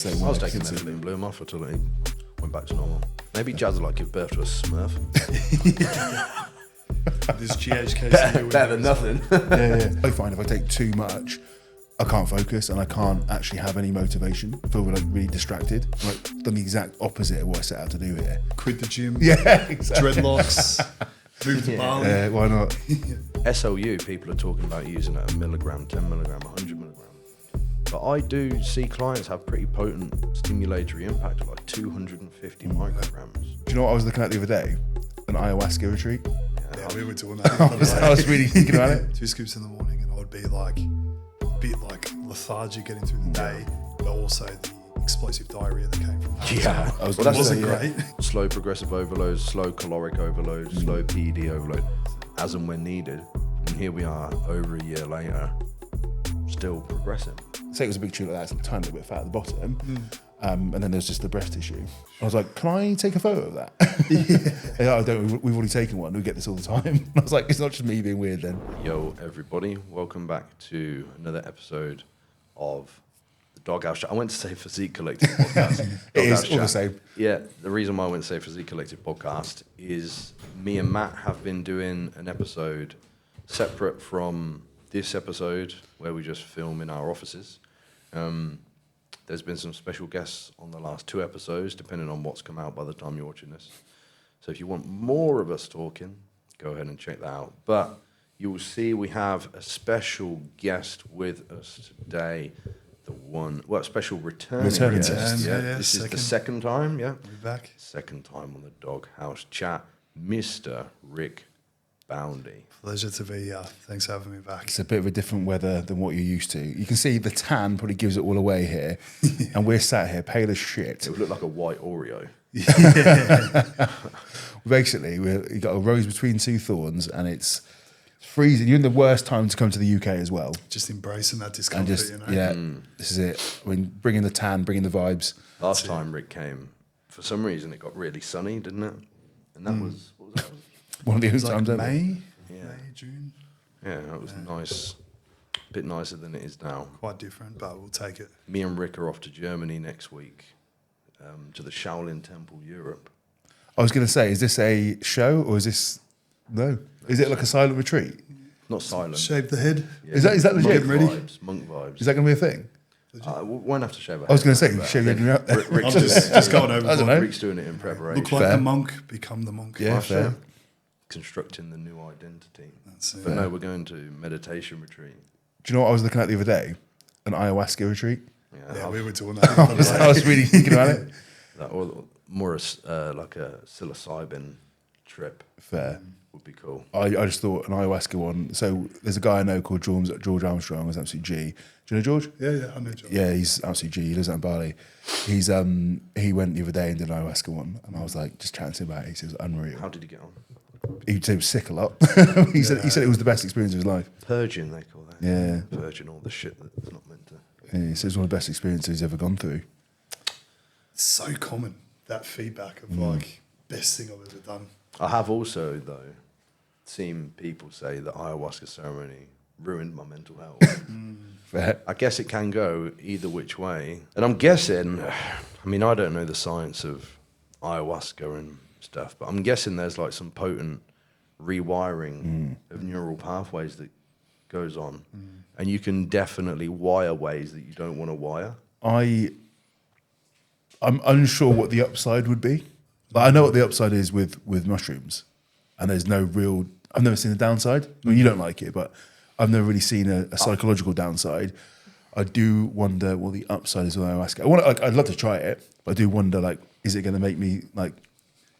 I was taking medicine and blew him off until he went back to normal. Maybe Jazz would like give birth to a Smurf. This GHK better than nothing. Yeah. I find if I take too much, I can't focus and I can't actually have any motivation. I feel like really distracted. Like done the exact opposite of what I set out to do here. Quit the gym. Yeah, exactly. Dreadlocks. Move to Bali. Yeah, why not? SLU, people are talking about using it 1 milligram, 10 milligram, 100 milligram. But I do see clients have pretty potent stimulatory impact of like 250 micrograms. Do you know what I was looking at the other day? An ayahuasca retreat. Yeah, we were doing that. I was really thinking about it. 2 scoops in the morning, and I would be like a bit like lethargic getting through the day, but also the explosive diarrhea that came from that. Yeah, I was It wasn't great. Slow progressive overload, slow caloric overload, slow PED overload, as and when needed. And here we are, over a year later, still progressing. Say it was a big tube like that, it's a tiny little bit fat at the bottom, and then there's just the breast tissue. I was like, can I take a photo of that? Yeah, I don't. We've already taken one. We get this all the time. I was like, it's not just me being weird then. Yo, everybody, welcome back to another episode of the Doghouse Chat. I went to say Physique Collective podcast. It is Doghouse all the Chat. same. Yeah, the reason why I went to say Physique Collective podcast is me and Matt have been doing an episode separate from this episode where we just film in our offices. There's been some special guests on the last 2 episodes, depending on what's come out by the time you're watching this. So if you want more of us talking, go ahead and check that out. But you will see we have a special guest with us today. Special returning guest. Yeah, This is the second time, We're back. Second time on the Doghouse Chat, Mr. Rick Boundy. Pleasure to be here. Thanks for having me back. It's a bit of a different weather than what you're used to. You can see the tan probably gives it all away here, and we're sat here pale as shit. It would look like a white Oreo. Basically, you got a rose between 2 thorns, and it's freezing. You're in the worst time to come to the UK as well. Just embracing that And discomfort, just, you know? yeah, this is it. I mean, bringing the tan, bringing the vibes. Last time Rick came, for some reason it got really sunny, didn't it? And that was, what was that? One of the It only was like times ever. May, Yeah. June. Yeah, it was nice. A bit nicer than it is now. Quite different, but we'll take it. Me and Rick are off to Germany next week, to the Shaolin Temple, Europe. I was going to say, is this a show or is this no? Is it like a silent retreat? Not silent. Shave the head. Yeah, Is that legit? Monk vibes. Monk vibes. Is that going to be a thing? We won't have to shave our I was going heads, to say, but shave your head out. Rick's I'm doing just it. going over. I don't know. Rick's doing it in preparation. Look like Fair. the monk, become the monk. Yeah, fair. Constructing the new identity. That's it. But no, we're going to meditation retreat. Do you know what I was looking at the other day? An ayahuasca retreat. Yeah, I've- we were doing that. I was really thinking about it. or more like a psilocybin trip Fair. would be cool. I just thought an ayahuasca one. So there's a guy I know called George Armstrong. He's absolute G. Do you know George? Yeah, I know John. Yeah, he's absolute G. He lives out in Bali. He went the other day and did an ayahuasca one, and I was like just chatting to him about it. He said it was unreal. How did you get on? He said he was sick a lot. he said it was the best experience of his life. Purging, they call that. Yeah. Purging all the shit that's not meant to. Yeah, he said it was one of the best experiences he's ever gone through. It's so common, that feedback of like, best thing I've ever done. I have also, though, seen people say that ayahuasca ceremony ruined my mental health. Fair. I guess it can go either which way. And I'm guessing, I mean, I don't know the science of ayahuasca and stuff, but I'm guessing there's like some potent rewiring of neural pathways that goes on. And you can definitely wire ways that you don't want to wire. I'm unsure what the upside would be. But I know what the upside is with mushrooms, and there's no real. I've never seen the downside. I mean, you don't like it, but I've never really seen a psychological downside. I do wonder what the upside is with ayahuasca. I'd love to try it, but I do wonder, like, is it going to make me like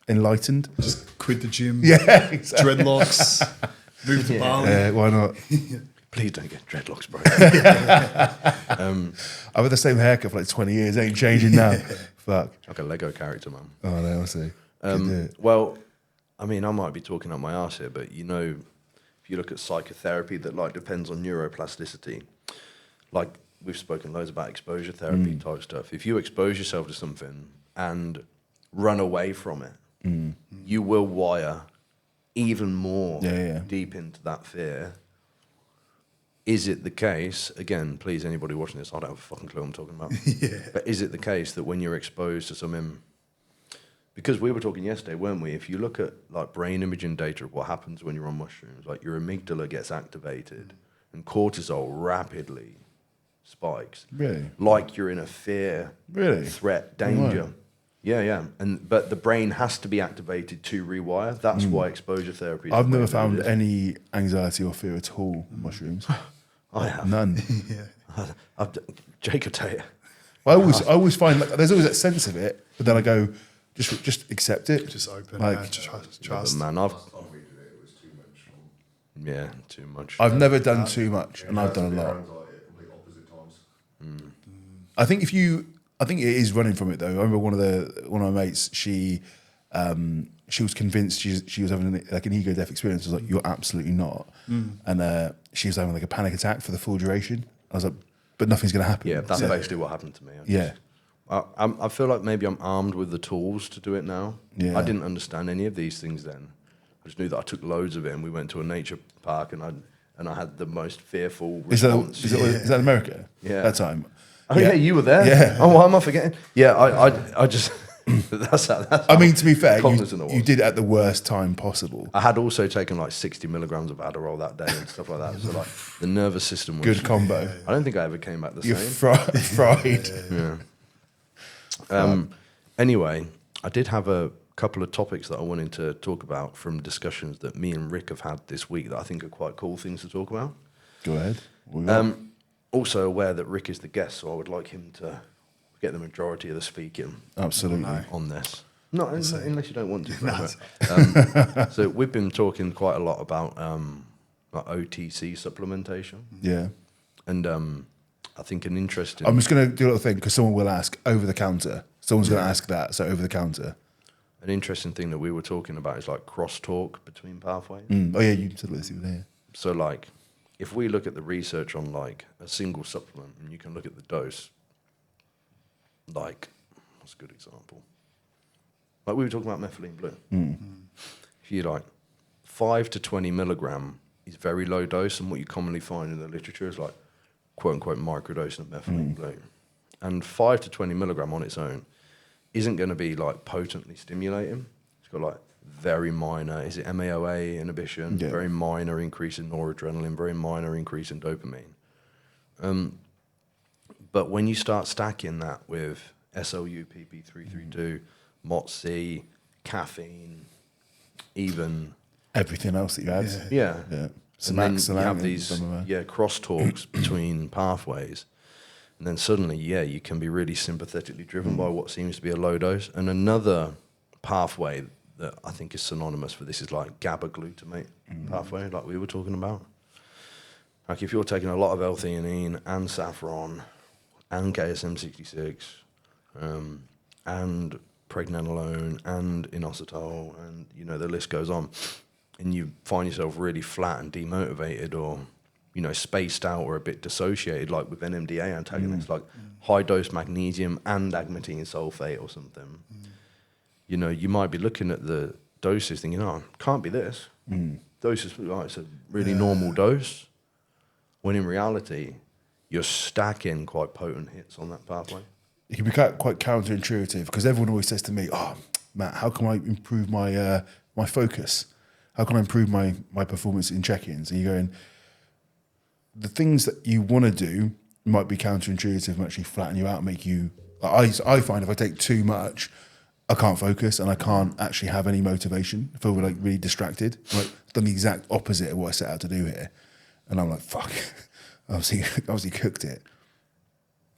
enlightened? Just quit the gym. Yeah, exactly. Dreadlocks. Move to Bali. Why not? Please don't get dreadlocks, bro. I've had the same haircut for like 20 years. Ain't changing now. Fuck. Like a Lego character, man. Oh no, I see. Could do it. Well, I mean, I might be talking up my arse here, but you know, if you look at psychotherapy, that like depends on neuroplasticity. Like we've spoken loads about exposure therapy type stuff. If you expose yourself to something and run away from it, you will wire even more Yeah. deep into that fear. is it the case, again, please, anybody watching this, I don't have a fucking clue what I'm talking about. But is it the case that when you're exposed to something, because we were talking yesterday, weren't we? If you look at like brain imaging data of what happens when you're on mushrooms, like your amygdala gets activated and cortisol rapidly spikes. Really? Like you're in a fear, Really? threat, danger. Right. Yeah. But the brain has to be activated to rewire. That's why exposure therapy is I've the way never that found it is. any anxiety or fear at all on mushrooms. I have. None. Jake will tell you. I always find like there's always that sense of it, but then I go, just accept it. Just open, Like, just But trust. man, Last time we did it, it was too much. yeah, too much. I've never done too much, and I've done a lot. Anxiety at complete opposite times. I think it is running from it though. I remember one of my mates. She was convinced she was having like an ego death experience. I was like, you're absolutely not. And she was having like a panic attack for the full duration. I was like, but nothing's going to happen. Yeah, that's So- basically what happened to me. Yeah. I feel like maybe I'm armed with the tools to do it now. Yeah. I didn't understand any of these things then. I just knew that I took loads of it, and we went to a nature park, and I had the most fearful Is that response. is that America? Yeah. That time. Oh yeah, you were there. Yeah. Oh, why am I forgetting? Yeah, I just that's how. I mean, to be fair, cognizant I was. you did it at the worst time possible. I had also taken like 60 milligrams of Adderall that day and stuff like that. So like the nervous system was Good combo. I don't think I ever came back the You're same. fried. Yeah. Anyway, I did have a couple of topics that I wanted to talk about from discussions that me and Rick have had this week that I think are quite cool things to talk about. Go ahead. What we got? Also aware that Rick is the guest, so I would like him to get the majority of the speaking Absolutely. on this. Not unless you don't want to. So we've been talking quite a lot about like OTC supplementation, Yeah. and I think an interesting. I'm just going to do a little thing because someone will ask over the counter. Someone's going to ask that. So over the counter. An interesting thing that we were talking about is like crosstalk between pathways. Oh yeah, you said this there. So like, if we look at the research on like a single supplement, and you can look at the dose. Like, what's a good example? Like we were talking about methylene blue. If you like, 5 to 20 milligram is very low dose, and what you commonly find in the literature is like, quote unquote, microdosing of methylene blue. And 5 to 20 milligram on its own isn't going to be like potently stimulating. It's got like very minor, is it MAOA inhibition? Yeah. Very minor increase in noradrenaline, very minor increase in dopamine. But when you start stacking that with SLU, PP332, MOTC, caffeine, even Everything else that you had. yeah. And And then you have these crosstalks between pathways. And then suddenly, you can be really sympathetically driven by what seems to be a low dose. And another pathway that I think is synonymous for this is like GABA glutamate pathway, like we were talking about. Like if you're taking a lot of L-theanine and saffron and KSM-66 and pregnenolone and inositol and, the list goes on, and you find yourself really flat and demotivated or, spaced out or a bit dissociated, like with NMDA antagonists, like high-dose magnesium and agmatine sulfate or something, you might be looking at the doses thinking, oh, can't be this. Dose is like, it's a really normal dose. When in reality, you're stacking quite potent hits on that pathway. It can be quite counterintuitive because everyone always says to me, "Oh, Matt, how can I improve my my focus? How can I improve my performance in check-ins?" And you're going, the things that you want to do might be counterintuitive and actually flatten you out and make you. I find if I take too much, I can't focus and I can't actually have any motivation. I feel like really distracted. Like done the exact opposite of what I set out to do here, and I'm like, fuck. Obviously cooked it.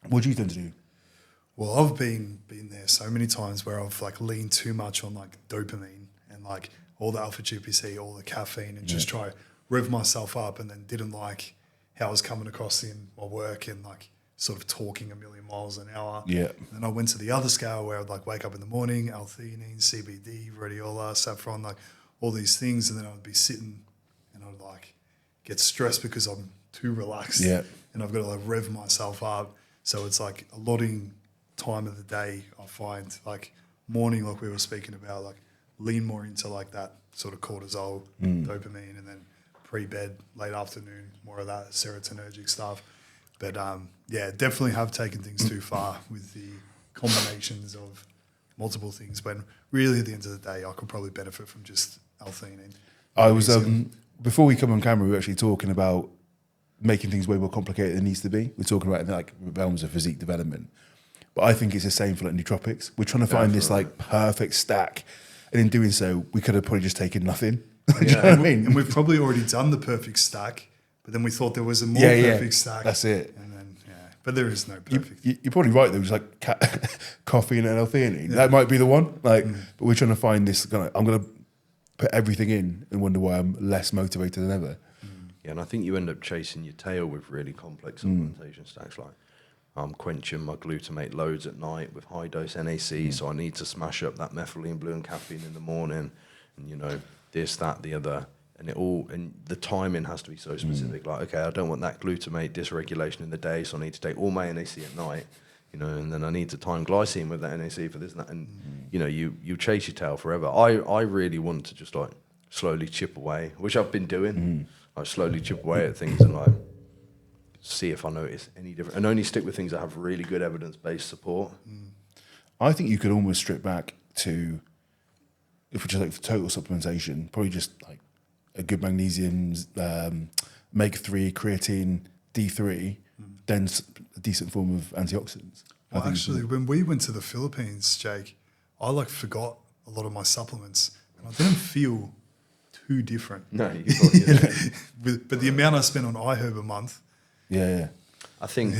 What do you tend to do? Well, I've been there so many times where I've like leaned too much on like dopamine and like all the alpha GPC, all the caffeine, and just try rev myself up, and then didn't like how I was coming across in my work and like sort of talking a million miles an hour. Yeah. And then I went to the other scale where I'd like wake up in the morning, L-theanine, CBD, rhodiola, saffron, like all these things, and then I'd be sitting and I'd like get stressed because I'm too relaxed. Yeah. And I've got to like rev myself up. So it's like allotting time of the day, I find like morning, like we were speaking about, like lean more into like that sort of cortisol, dopamine, and then pre-bed, late afternoon, more of that serotonergic stuff. But yeah, definitely have taken things too far with the combinations of multiple things. When really at the end of the day, I could probably benefit from just L-theanine. I was before we come on camera, we were actually talking about making things way more complicated than it needs to be. We're talking about like realms of physique development, but I think it's the same for like nootropics. We're trying to find this like perfect stack, and in doing so, we could have probably just taken nothing. Do you know what I mean? And we've probably already done the perfect stack, but then we thought there was a more perfect stack. That's it. And then but there is no perfect. You're probably right though. Just like coffee and L-theanine, that might be the one. Like, but we're trying to find this. I'm gonna put everything in and wonder why I'm less motivated than ever. Yeah, and I think you end up chasing your tail with really complex supplementation stacks. Like, I'm quenching my glutamate loads at night with high dose NAC, so I need to smash up that methylene blue and caffeine in the morning, and you know this, that, the other, and the timing has to be so specific. Like, okay, I don't want that glutamate dysregulation in the day, so I need to take all my NAC at night, you know, and then I need to time glycine with that NAC for this and that, and you know, you chase your tail forever. I really want to just like slowly chip away, which I've been doing. I slowly chip away at things and like see if I notice any different, and only stick with things that have really good evidence-based support. I think you could almost strip back to, if we're just like for total supplementation, probably just like a good magnesium, omega-3, creatine, D3, then a decent form of antioxidants. Well, actually, when we went to the Philippines, Jake, I like forgot a lot of my supplements, and I didn't feel too different. No, you probably didn't. But the amount I spent on iHerb a month. Yeah. I think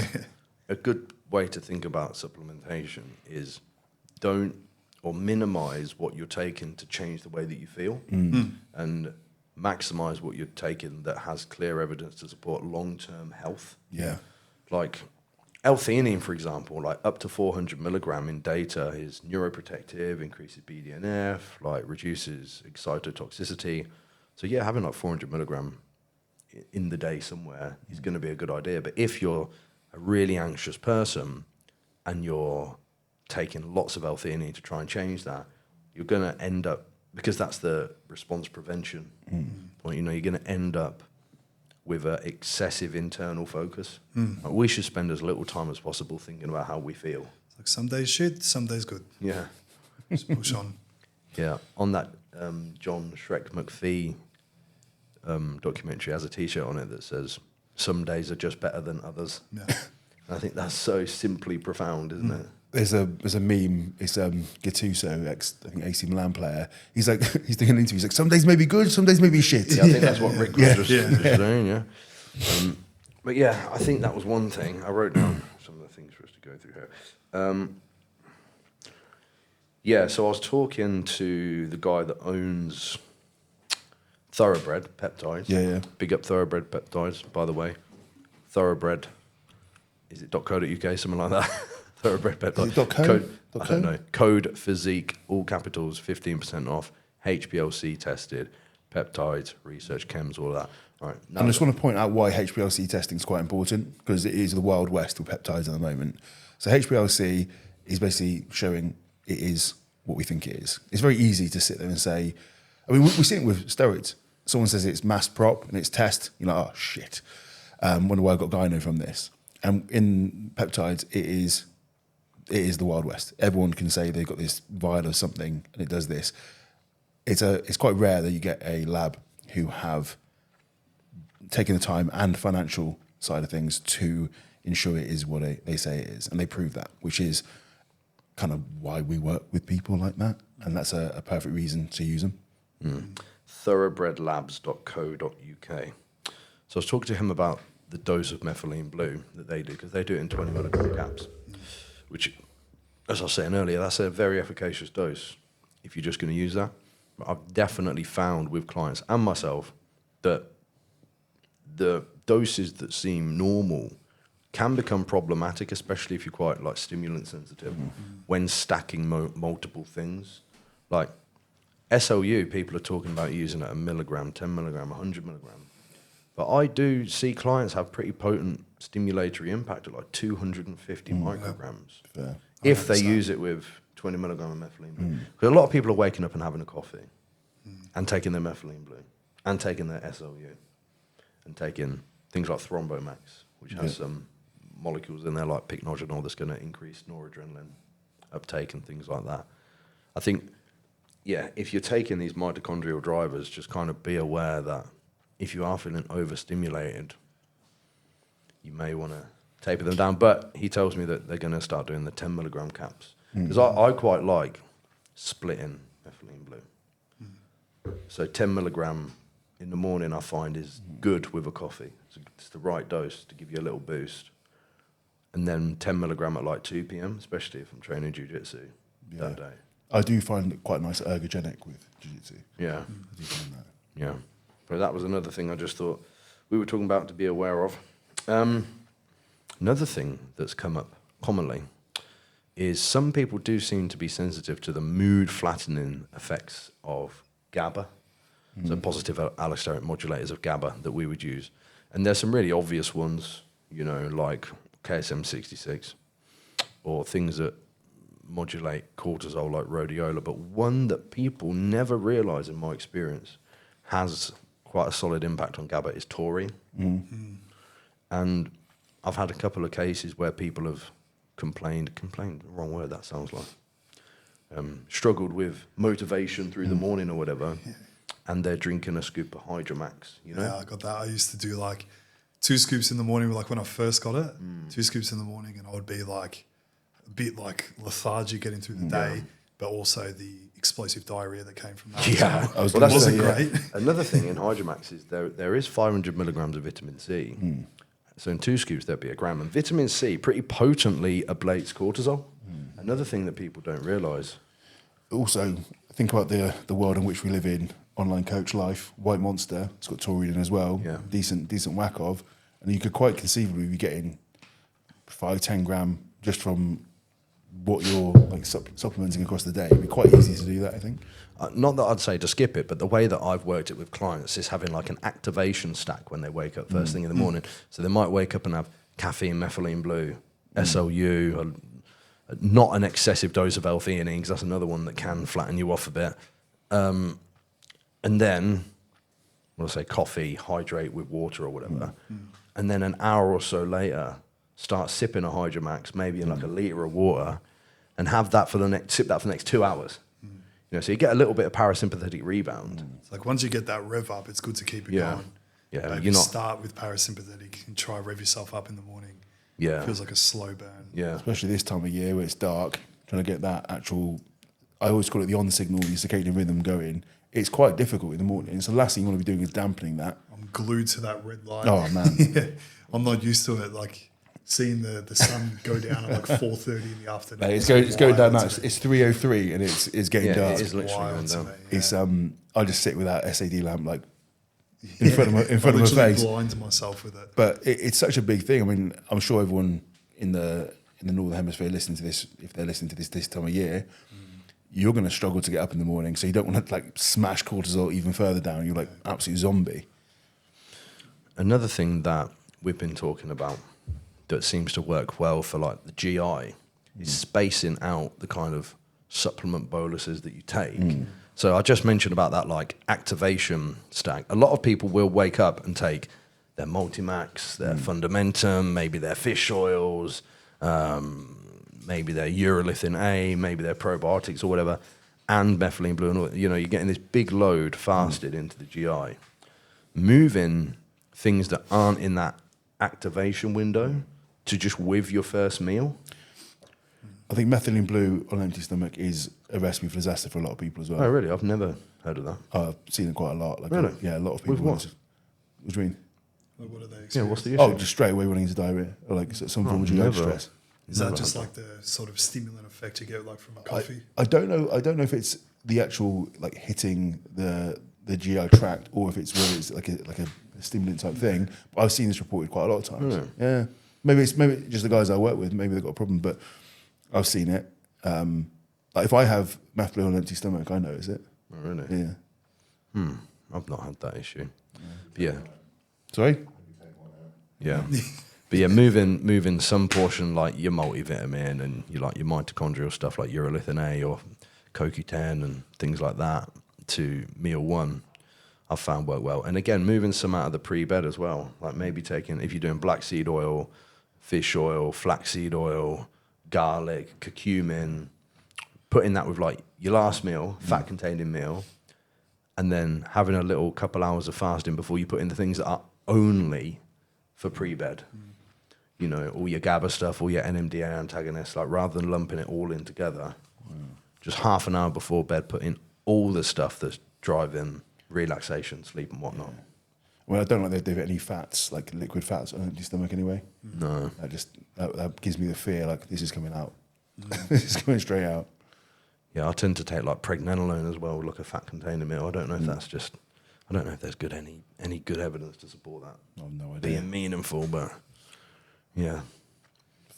a good way to think about supplementation is don't or minimize what you're taking to change the way that you feel, and maximize what you're taking that has clear evidence to support long-term health. Yeah. Like L-theanine, for example, like up to 400 milligram in data is neuroprotective, increases BDNF, like reduces excitotoxicity. So yeah, having like 400 milligram in the day somewhere is going to be a good idea. But if you're a really anxious person and you're taking lots of L-theanine to try and change that, you're going to end up, because that's the response prevention point, you know, you're going to end up with an excessive internal focus. Like, we should spend as little time as possible thinking about how we feel. Like some days shit, some days good. Yeah. Just push on. Yeah. On that John Shrek McPhee documentary has a T-shirt on it that says, "Some days are just better than others." Yeah. I think that's so simply profound, isn't it? There's a meme. It's Gattuso, I think AC Milan player. He's like he's doing an interview. He's like, some days may be good, some days may be shit. Yeah, I think that's what Rick was just saying. Yeah. But yeah, I think that was one thing. I wrote down some of the things for us to go through here. Yeah, so I was talking to the guy that owns Thoroughbred Peptides. Yeah. Big up Thoroughbred Peptides, by the way. Thoroughbred, is it .co.uk, something like that? Thoroughbred Peptides. Is it .co? Code, I .co? don't know. Code Physique, all capitals, 15% off. HPLC tested, peptides, research chems, all of that. All right. And I just want to point out why HPLC testing is quite important, because it is the Wild West with peptides at the moment. So HPLC is basically showing it is what we think it is. It's very easy to sit there and say, I mean, we've seen it with steroids. Someone says it's mass prop and it's test. You're like, oh, shit. Wonder why I got gyno from this. And in peptides, it is the Wild West. Everyone can say they've got this vial of something and it does this. It's quite rare that you get a lab who have taken the time and financial side of things to ensure it is what they say it is. And they prove that, which is kind of why we work with people like that. And that's a perfect reason to use them. Thoroughbredlabs.co.uk. So I was talking to him about the dose of methylene blue that they do, because they do it in 20 milligram caps, which, as I was saying earlier, that's a very efficacious dose if you're just going to use that. But I've definitely found with clients and myself that the doses that seem normal can become problematic, especially if you're quite like stimulant sensitive, when stacking multiple things. Like SLU, people are talking about using it a milligram, 10 milligram, 100 milligram. But I do see clients have pretty potent stimulatory impact at like 250 micrograms Fair. if they use it with 20 milligram of methylene blue. Because a lot of people are waking up and having a coffee and taking their methylene blue and taking their SLU. and taking things like Thrombomax, which has some molecules in there like pycnogenol that's going to increase noradrenaline uptake and things like that. I think, if you're taking these mitochondrial drivers, just kind of be aware that if you are feeling overstimulated, you may want to taper them down. But he tells me that they're going to start doing the 10 milligram caps. Because I quite like splitting methylene blue. So 10 milligram in the morning I find is good with a coffee. It's the right dose to give you a little boost. And then 10 milligram at like 2 p.m, especially if I'm training jiu-jitsu that day. I do find it quite nice ergogenic with jiu-jitsu. Yeah. I do find that. Yeah. But that was another thing I just thought we were talking about to be aware of. Another thing that's come up commonly is some people do seem to be sensitive to the mood flattening effects of GABA, so positive allosteric modulators of GABA that we would use. And there's some really obvious ones, you know, like KSM-66 or things that modulate cortisol like rhodiola, but one that people never realize in my experience has quite a solid impact on GABA is taurine. And I've had a couple of cases where people have complained, wrong word that sounds like, struggled with motivation through the morning or whatever, and they're drinking a scoop of Hydromax, you know? Yeah, I got that. I used to do like 2 scoops in the morning, like when I first got it, 2 scoops in the morning, and I would be like a bit like lethargic getting through the day, but also the explosive diarrhea that came from that. Yeah. So Well, it wasn't yeah. great. Another thing in Hydromax is there is 500 milligrams of vitamin C. So in 2 scoops, there'd be a gram. And vitamin C pretty potently ablates cortisol. Another thing that people don't realise. Also, think about the world in which we live in. Online coach life, White Monster, it's got taurine in as well. Yeah. Decent whack of. And you could quite conceivably be getting 5-10 gram just from what you're like supplementing across the day. It'd be quite easy to do that, I think. Not that I'd say to skip it, but the way that I've worked it with clients is having like an activation stack when they wake up first thing in the morning. So they might wake up and have caffeine, methylene blue, SLU, not an excessive dose of L-theanine, because that's another one that can flatten you off a bit. And then, well, say coffee, hydrate with water or whatever. And then an hour or so later, start sipping a Hydromax, maybe in like a litre of water, and have that sip that for the next 2 hours. You know, so you get a little bit of parasympathetic rebound. It's like once you get that rev up, it's good to keep it going. Yeah, Maybe you're not. start with parasympathetic and try rev yourself up in the morning. Yeah, It feels like a slow burn. yeah, Especially this time of year where it's dark, trying to get that actual, I always call it the on signal, the circadian rhythm going. It's quite difficult in the morning. So the last thing you want to be doing is dampening that. I'm glued to that red light. Oh, man. Yeah, I'm not used to it. Like seeing the sun go down at like 4:30 in the afternoon. It's going down now. wild to me. It's 3:03 and it's getting yeah. dark. It is literally Wild going to down. me, yeah. It's I just sit with that SAD lamp like in front of my I literally face. blind myself with it. But it's such a big thing. I mean, I'm sure everyone in the northern hemisphere listening to this, if they're listening to this time of year, you're going to struggle to get up in the morning. So you don't want to like smash cortisol even further down. You're like absolute zombie. Another thing that we've been talking about that seems to work well for like the GI is spacing out the kind of supplement boluses that you take. So I just mentioned about that like activation stack. A lot of people will wake up and take their Multimax, their Fundamentum, maybe their fish oils, maybe their urolithin A, maybe their probiotics or whatever, and methylene blue. And all, you know, you're getting this big load fasted into the GI. Moving things that aren't in that activation window to just with your first meal. I think methylene blue on an empty stomach is a recipe for disaster for a lot of people as well. Oh, really? I've never heard of that. I've seen it quite a lot. Like, Really? Yeah, a lot of people. With what? What do you mean? Like, what are they? Yeah, what's the issue? Oh, just straight away running into diarrhea or like some form of GI never. stress. Is that just like the sort of stimulant effect you get like from a coffee? I don't know. I don't know if it's the actual like hitting the GI tract or if it's whether it's like a stimulant type thing. But I've seen this reported quite a lot of times. Really? Yeah, maybe it's just the guys I work with. Maybe they've got a problem, but I've seen it. Like if I have meth blue on an empty stomach, I notice it. Oh, really? Yeah. I've not had that issue. But yeah. Sorry. Yeah. But yeah, moving some portion like your multivitamin and your mitochondrial stuff like urolithin A or CoQ10 and things like that to meal one, I've found work well. And again, moving some out of the pre-bed as well, like maybe taking, if you're doing black seed oil, fish oil, flaxseed oil, garlic, curcumin, putting that with like your last meal, fat containing meal, and then having a little couple hours of fasting before you put in the things that are only for pre-bed. You know, all your GABA stuff, all your NMDA antagonists, like rather than lumping it all in together, just half an hour before bed, put in all the stuff that's driving relaxation, sleep and whatnot. Well, I don't like they've any fats, like liquid fats on your stomach anyway. No. That gives me the fear, like this is coming out. This is coming straight out. Yeah, I tend to take like pregnenolone as well, like a fat containing meal. I don't know if that's just, I don't know if there's any good evidence to support that. I have no idea. Being meaningful, but yeah.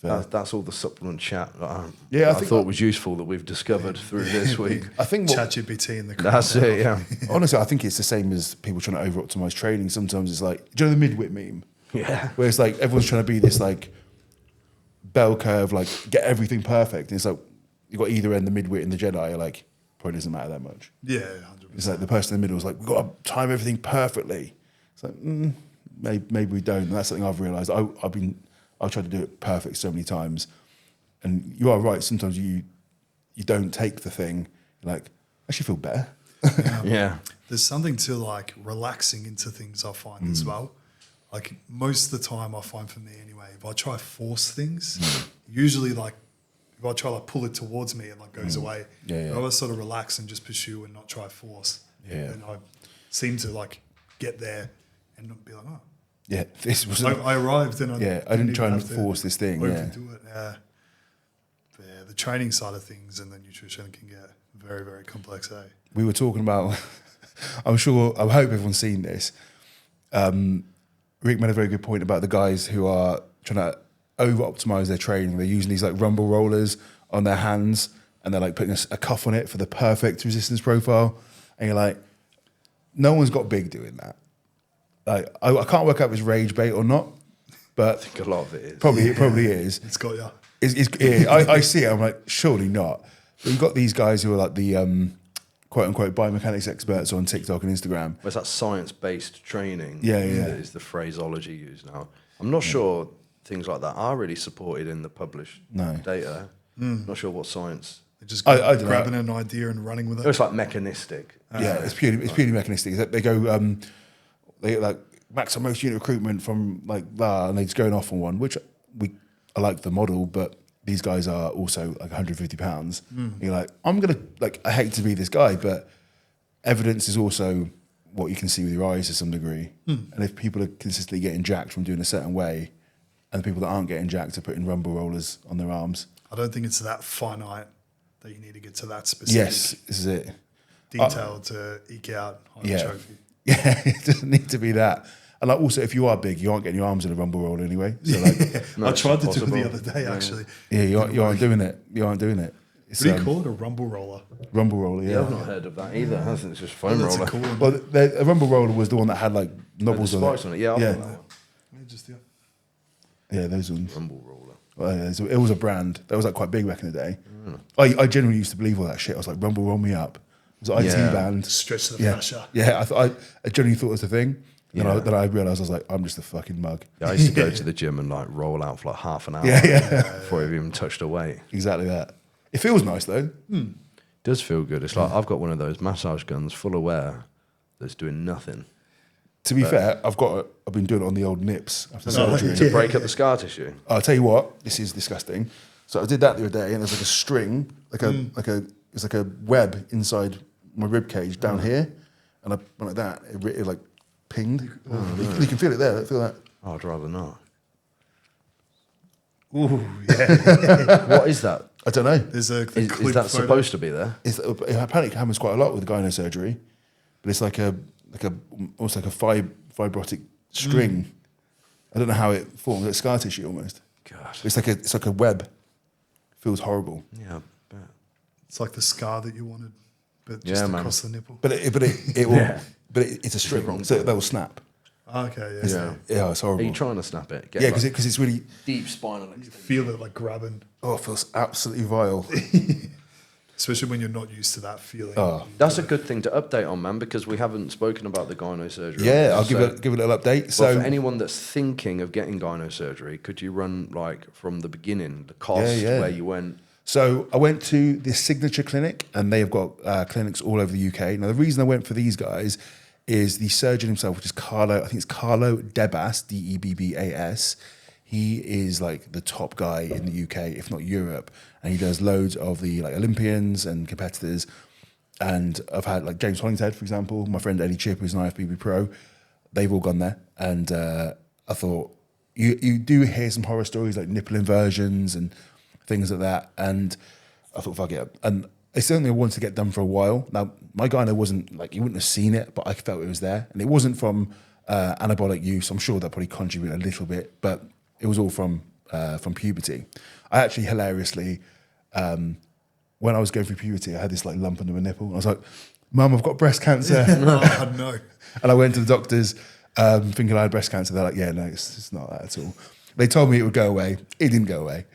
Fair. That's all the supplement chat that I Yeah, I think thought was useful that we've discovered through this week. I think ChatGPT in the crowd. That's it, yeah. honestly, I think it's the same as people trying to over-optimize training. Sometimes it's like, do you know the midwit meme? Yeah. Where it's like everyone's trying to be this like bell curve, like get everything perfect. And it's like you've got either end, the midwit and the Jedi. You're like, probably doesn't matter that much. Yeah, 100%. It's like the person in the middle is like, we've got to time everything perfectly. It's like, maybe we don't. And that's something I've realised. I've tried to do it perfect so many times. And you are right. Sometimes you don't take the thing. You're like, I actually feel better. Yeah. There's something to like relaxing into things, I find as well. Like most of the time, I find for me anyway, if I try to force things, usually like if I try to like pull it towards me, it like goes away. Yeah. If I sort of relax and just pursue and not try force, and I seem to like get there and not be like, oh, Yeah, this was. I arrived and I didn't try and have to force this thing. Yeah, overdo it. But yeah, the training side of things and the nutrition can get very, very complex. we were talking about. I hope everyone's seen this. Rick made a very good point about the guys who are trying to over-optimize their training. They're using these like rumble rollers on their hands, and they're like putting a cuff on it for the perfect resistance profile. And you're like, no one's got big doing that. Like, I can't work out if it's rage bait or not, but I think a lot of it is. it probably is. It's got ya. I see it. I'm like, surely not. But you've got these guys who are like the quote unquote biomechanics experts on TikTok and Instagram. Where's that science-based training? Yeah. That is the phraseology used now. I'm not sure things like that are really supported in the published data. Not sure what science. They're just I don't know. grabbing an idea and running with it. It's like mechanistic. It's purely mechanistic. They go, they like max and most unit recruitment from like that, and they're just going off on one, which I like the model, but these guys are also like 150 pounds. You're like, I hate to be this guy, but evidence is also what you can see with your eyes to some degree. And if people are consistently getting jacked from doing a certain way, and the people that aren't getting jacked are putting rumble rollers on their arms. I don't think it's that finite that you need to get to that specific Yes, this is it. detail to eke out on a trophy. Yeah, it doesn't need to be that. And like also, if you are big, you aren't getting your arms in a rumble roll anyway. So like, I tried to do it the other day, actually. yeah, you aren't doing it. You aren't doing it. It's, What do you call it? A rumble roller? rumble roller, yeah. Yeah, I've not heard of that either. I think it's just foam That's roller. a cool one. Well, a rumble roller was the one that had like knobbles The on spikes it. on it. Yeah, I've Yeah. got that one. Yeah, those ones. Rumble roller. Well, yeah, so it was a brand that was like quite big back in the day. I genuinely used to believe all that shit. I was like, rumble roll me up. It was an IT Yeah. band. Stretch the Yeah, fascia. yeah. I genuinely thought it was a thing. Yeah. Then I realised I was like, I'm just a fucking mug. Yeah, I used to go to the gym and like roll out for like half an hour before I've even touched a weight. Exactly that. It feels nice though. It does feel good. It's like I've got one of those massage guns full of wear that's doing nothing To be fair, I've been doing it on the old nips after surgery. to break up the scar tissue. I'll tell you what, this is disgusting. So I did that the other day, and there's like a string, it's like a web inside my rib cage down here, and I went like that. It like pinged. You can feel it there. Feel that? Oh, I'd rather not. Ooh, yeah. What is that? I don't know. There's a Is clip that photo. supposed to be there? Apparently, it happens quite a lot with gyno surgery, but it's like almost like a fibrotic string. I don't know how it forms. It's scar tissue almost. God. It's like a web. Feels horrible. Yeah, I bet. It's like the scar that you wanted, but Yeah, just man. across the nipple. But it will. Yeah. But it's a string, so that will snap. Okay, yeah. Yeah. Yeah, it's Are horrible. you trying to snap it? Get Yeah, like because it's really. deep spinal extension. Feel it like grabbing. Oh, it feels absolutely vile. It's especially when you're not used to that feeling. Oh. That's a good thing to update on, man, because we haven't spoken about the gyno surgery. Yeah, I'll So- give a little update. But So for anyone that's thinking of getting gyno surgery, could you run like from the beginning, the cost, Yeah. where you went? So I went to the Signature Clinic, and they've got clinics all over the UK. Now, the reason I went for these guys is the surgeon himself, which is Carlo. I think it's Carlo Debbas, Debbas. He is like the top guy in the UK, if not Europe, and he does loads of the like Olympians and competitors. And I've had like James Hollingshead, for example, my friend Eddie Chip, who's an IFBB pro. They've all gone there, and I thought you do hear some horror stories like nipple inversions and things like that. And I thought, fuck it. And it's something I wanted to get done for a while. Now, my gyno wasn't like, you wouldn't have seen it, but I felt it was there. And it wasn't from anabolic use. I'm sure that probably contributed a little bit, but it was all from puberty. I actually hilariously, when I was going through puberty, I had this like lump under my nipple. I was like, Mum, I've got breast cancer. Oh, no. And I went to the doctors thinking I had breast cancer. They're like, yeah, no, it's not that at all. They told me it would go away. It didn't go away.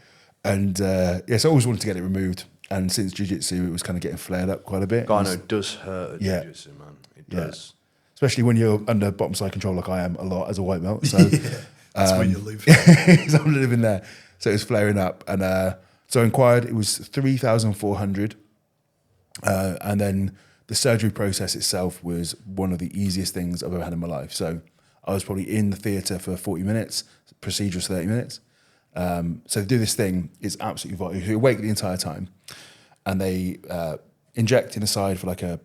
And yes, I always wanted to get it removed. And since jiu-jitsu, it was kind of getting flared up quite a bit. Gyno does hurt at Yeah. jiu-jitsu, man. It Yeah. does. Especially when you're under bottom side control like I am a lot as a white belt. So That's where you live. so I'm living there. So it was flaring up. And so I inquired, it was 3,400. And then the surgery process itself was one of the easiest things I've ever had in my life. So I was probably in the theatre for 40 minutes, procedure was 30 minutes. So to do this thing is absolutely vital. You're awake the entire time, and they inject in the side for like the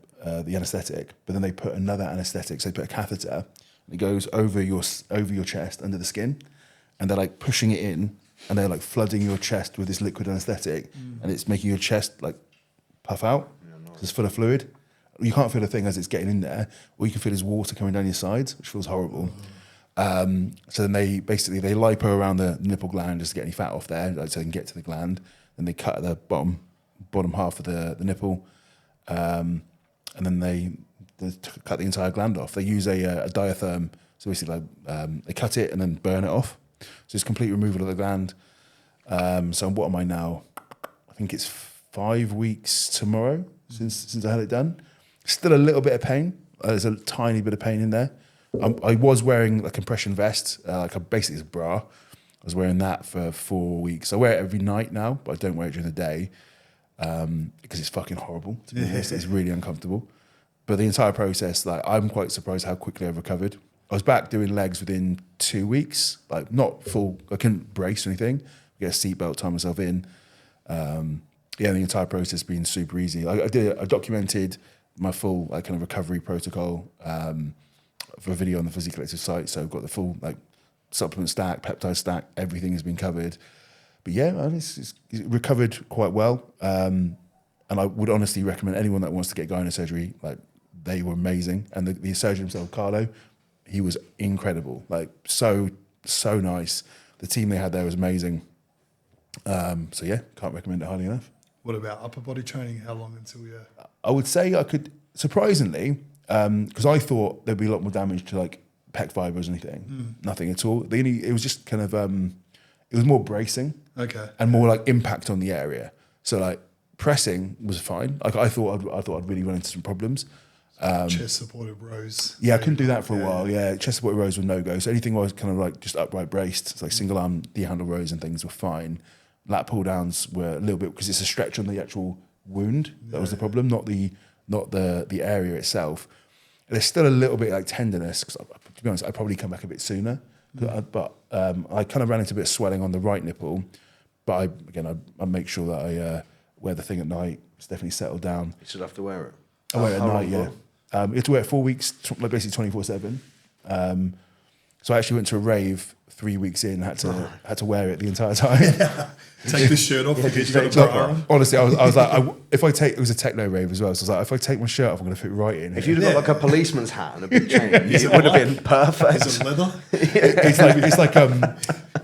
anaesthetic, but then they put another anaesthetic. So they put a catheter, and it goes over your chest under the skin, and they're like pushing it in, and they're like flooding your chest with this liquid anaesthetic, and it's making your chest like puff out. It's full of fluid. You can't feel a thing as it's getting in there. All you can feel is water coming down your sides, which feels horrible. So then they lipo around the nipple gland just to get any fat off there, like, so they can get to the gland. Then they cut at the bottom half of the nipple, and then they cut the entire gland off. They use a diatherm, so basically they cut it and then burn it off. So it's complete removal of the gland. So what am I now? I think it's 5 weeks tomorrow since I had it done. Still a little bit of pain. There's a tiny bit of pain in there. I was wearing a compression vest, basically it's a bra. I was wearing that for 4 weeks. I wear it every night now, but I don't wear it during the day because it's fucking horrible, to be honest. It's really uncomfortable. But the entire process, like, I'm quite surprised how quickly I've recovered. I was back doing legs within 2 weeks, like not full, I couldn't brace or anything, get a seatbelt, tie myself in. The entire process has been super easy. I documented my full kind of recovery protocol for a video on the Physique Collective site. So I've got the full supplement stack, peptide stack, everything has been covered. But yeah, man, it's recovered quite well. And I would honestly recommend anyone that wants to get gyno surgery, like, they were amazing. And the surgeon himself, Carlo, he was incredible. Like, so nice. The team they had there was amazing. So yeah, can't recommend it highly enough. What about upper body training? How long until you... I would say I could, surprisingly, because I thought there'd be a lot more damage to like pec fibers or anything. Nothing at all. It was just kind of, it was more bracing. Okay. And more like impact on the area. So like pressing was fine. Like I thought I'd really run into some problems. Chest supported rows. Yeah, I couldn't do that for a while. Yeah, chest supported rows were no go. So anything where I was kind of like just upright braced, it's like single arm D-handle rows and things were fine. Lat pull downs were a little bit because it's a stretch on the actual wound. That was the problem, not the area itself. There's still a little bit like tenderness. Cause to be honest, I'd probably come back a bit sooner. But I kind of ran into a bit of swelling on the right nipple. But I make sure that I wear the thing at night. It's definitely settled down. You should have to wear it. I wear it at How night, long yeah. for? You have to wear it 4 weeks, like basically 24/7. So I actually went to a rave 3 weeks in. Had to wear it the entire time. Take the shirt off because you got a bra on. Honestly, I was like, it was a techno rave as well. So I was like, if I take my shirt off, I'm going to fit right in. If you'd have got like a policeman's hat and a big chain, it would have been perfect. Is it leather? It's like lycra.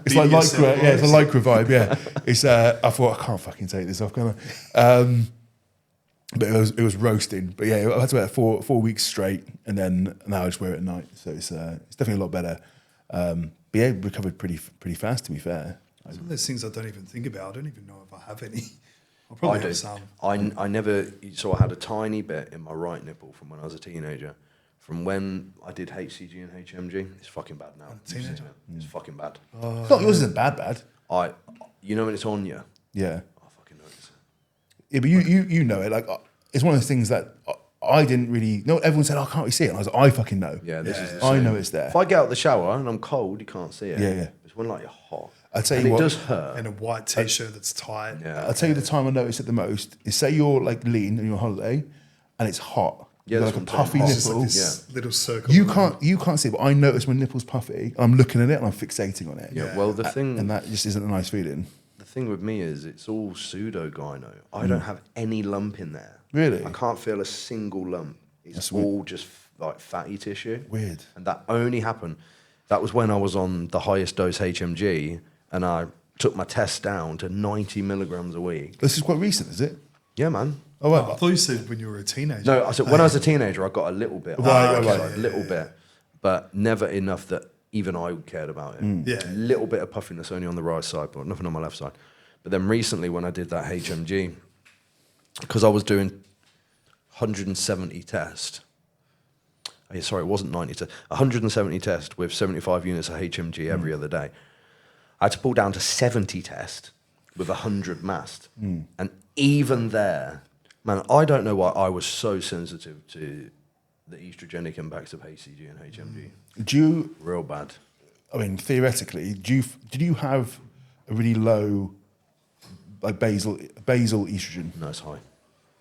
BDSM Yeah, it's a lycra vibe. Yeah, it's. I thought I can't fucking take this off, can I? But it was roasting. But yeah, I had to wear it 4 weeks straight, and then now I just wear it at night. So it's definitely a lot better. But yeah, recovered pretty fast, to be fair. Some of those things I don't even think about. I don't even know if I have any I'll probably I have do. some. I never. So I had a tiny bit in my right nipple from when I was a teenager. From when I did HCG and HMG, it's fucking bad now. A teenager? You've seen it. It's fucking bad. It's not yours isn't bad. You know when it's on you. Yeah. I fucking notice it. Yeah, but you know it. Like it's one of those things that I didn't really. No, everyone said, "I can't really see it," and I was like, "I fucking know." Yeah, this is. The I same. know it's there. If I get out the shower and I'm cold, you can't see it. Yeah. It's when like you're hot. I tell and you what, it does hurt. And a white t-shirt that's tight. Yeah. I'll tell you the time I notice it the most is say you're like lean and you're on holiday, and it's hot. Yeah, You've got like a that's what I'm puffy saying. It's just like nipple. this little circle. You can't see it, but I notice when nipple's puffy. I'm looking at it and I'm fixating on it. Yeah. Well, the thing. And that just isn't a nice feeling. The thing with me is it's all pseudo gyno. I don't have any lump in there. Really? I can't feel a single lump. It's That's all just like fatty tissue. Weird. And that only happened. That was when I was on the highest dose HMG, and I took my test down to 90 milligrams a week. This is quite recent, is it? Yeah, man. Oh, Oh, I well. thought you said when you were a teenager. No, I said when I was a teenager, I got a little bit. Right, on the right, side, right. a little bit, but never enough that even I cared about it. Yeah. A little bit of puffiness only on the right side, but nothing on my left side. But then recently, when I did that HMG, because I was doing 170 tests. Oh, yeah, sorry, it wasn't 90 tests. 170 tests with 75 units of HMG every other day. I had to pull down to 70 tests with 100 mast. And even there, man, I don't know why I was so sensitive to the estrogenic impacts of HCG and HMG. Do you, Real bad. I mean, theoretically, did you have a really low, like basal estrogen? No, it's high.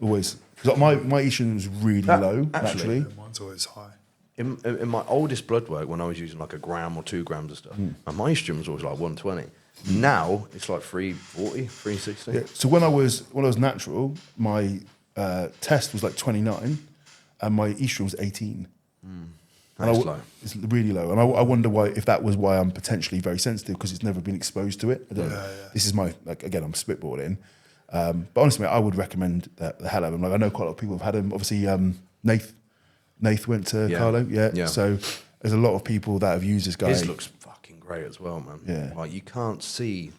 Always. Because my estrogen was really low, actually. actually. Mine's always high. In my oldest blood work, when I was using like a gram or 2 grams of stuff, and my estrogen was always like 120. Now it's like 340, 360. Yeah. So when I was natural, my test was like 29, and my estrogen was 18. That's And low. It's really low, and I wonder if that was why I'm potentially very sensitive because it's never been exposed to it. I don't know. This is my again, I'm spitballing, but honestly, I would recommend the hell out of them. Like I know quite a lot of people have had them. Obviously, Nath went to Yeah. Carlo, Yeah. So there's a lot of people that have used this guy. His looks fucking great as well, man. Yeah. Like you can't see.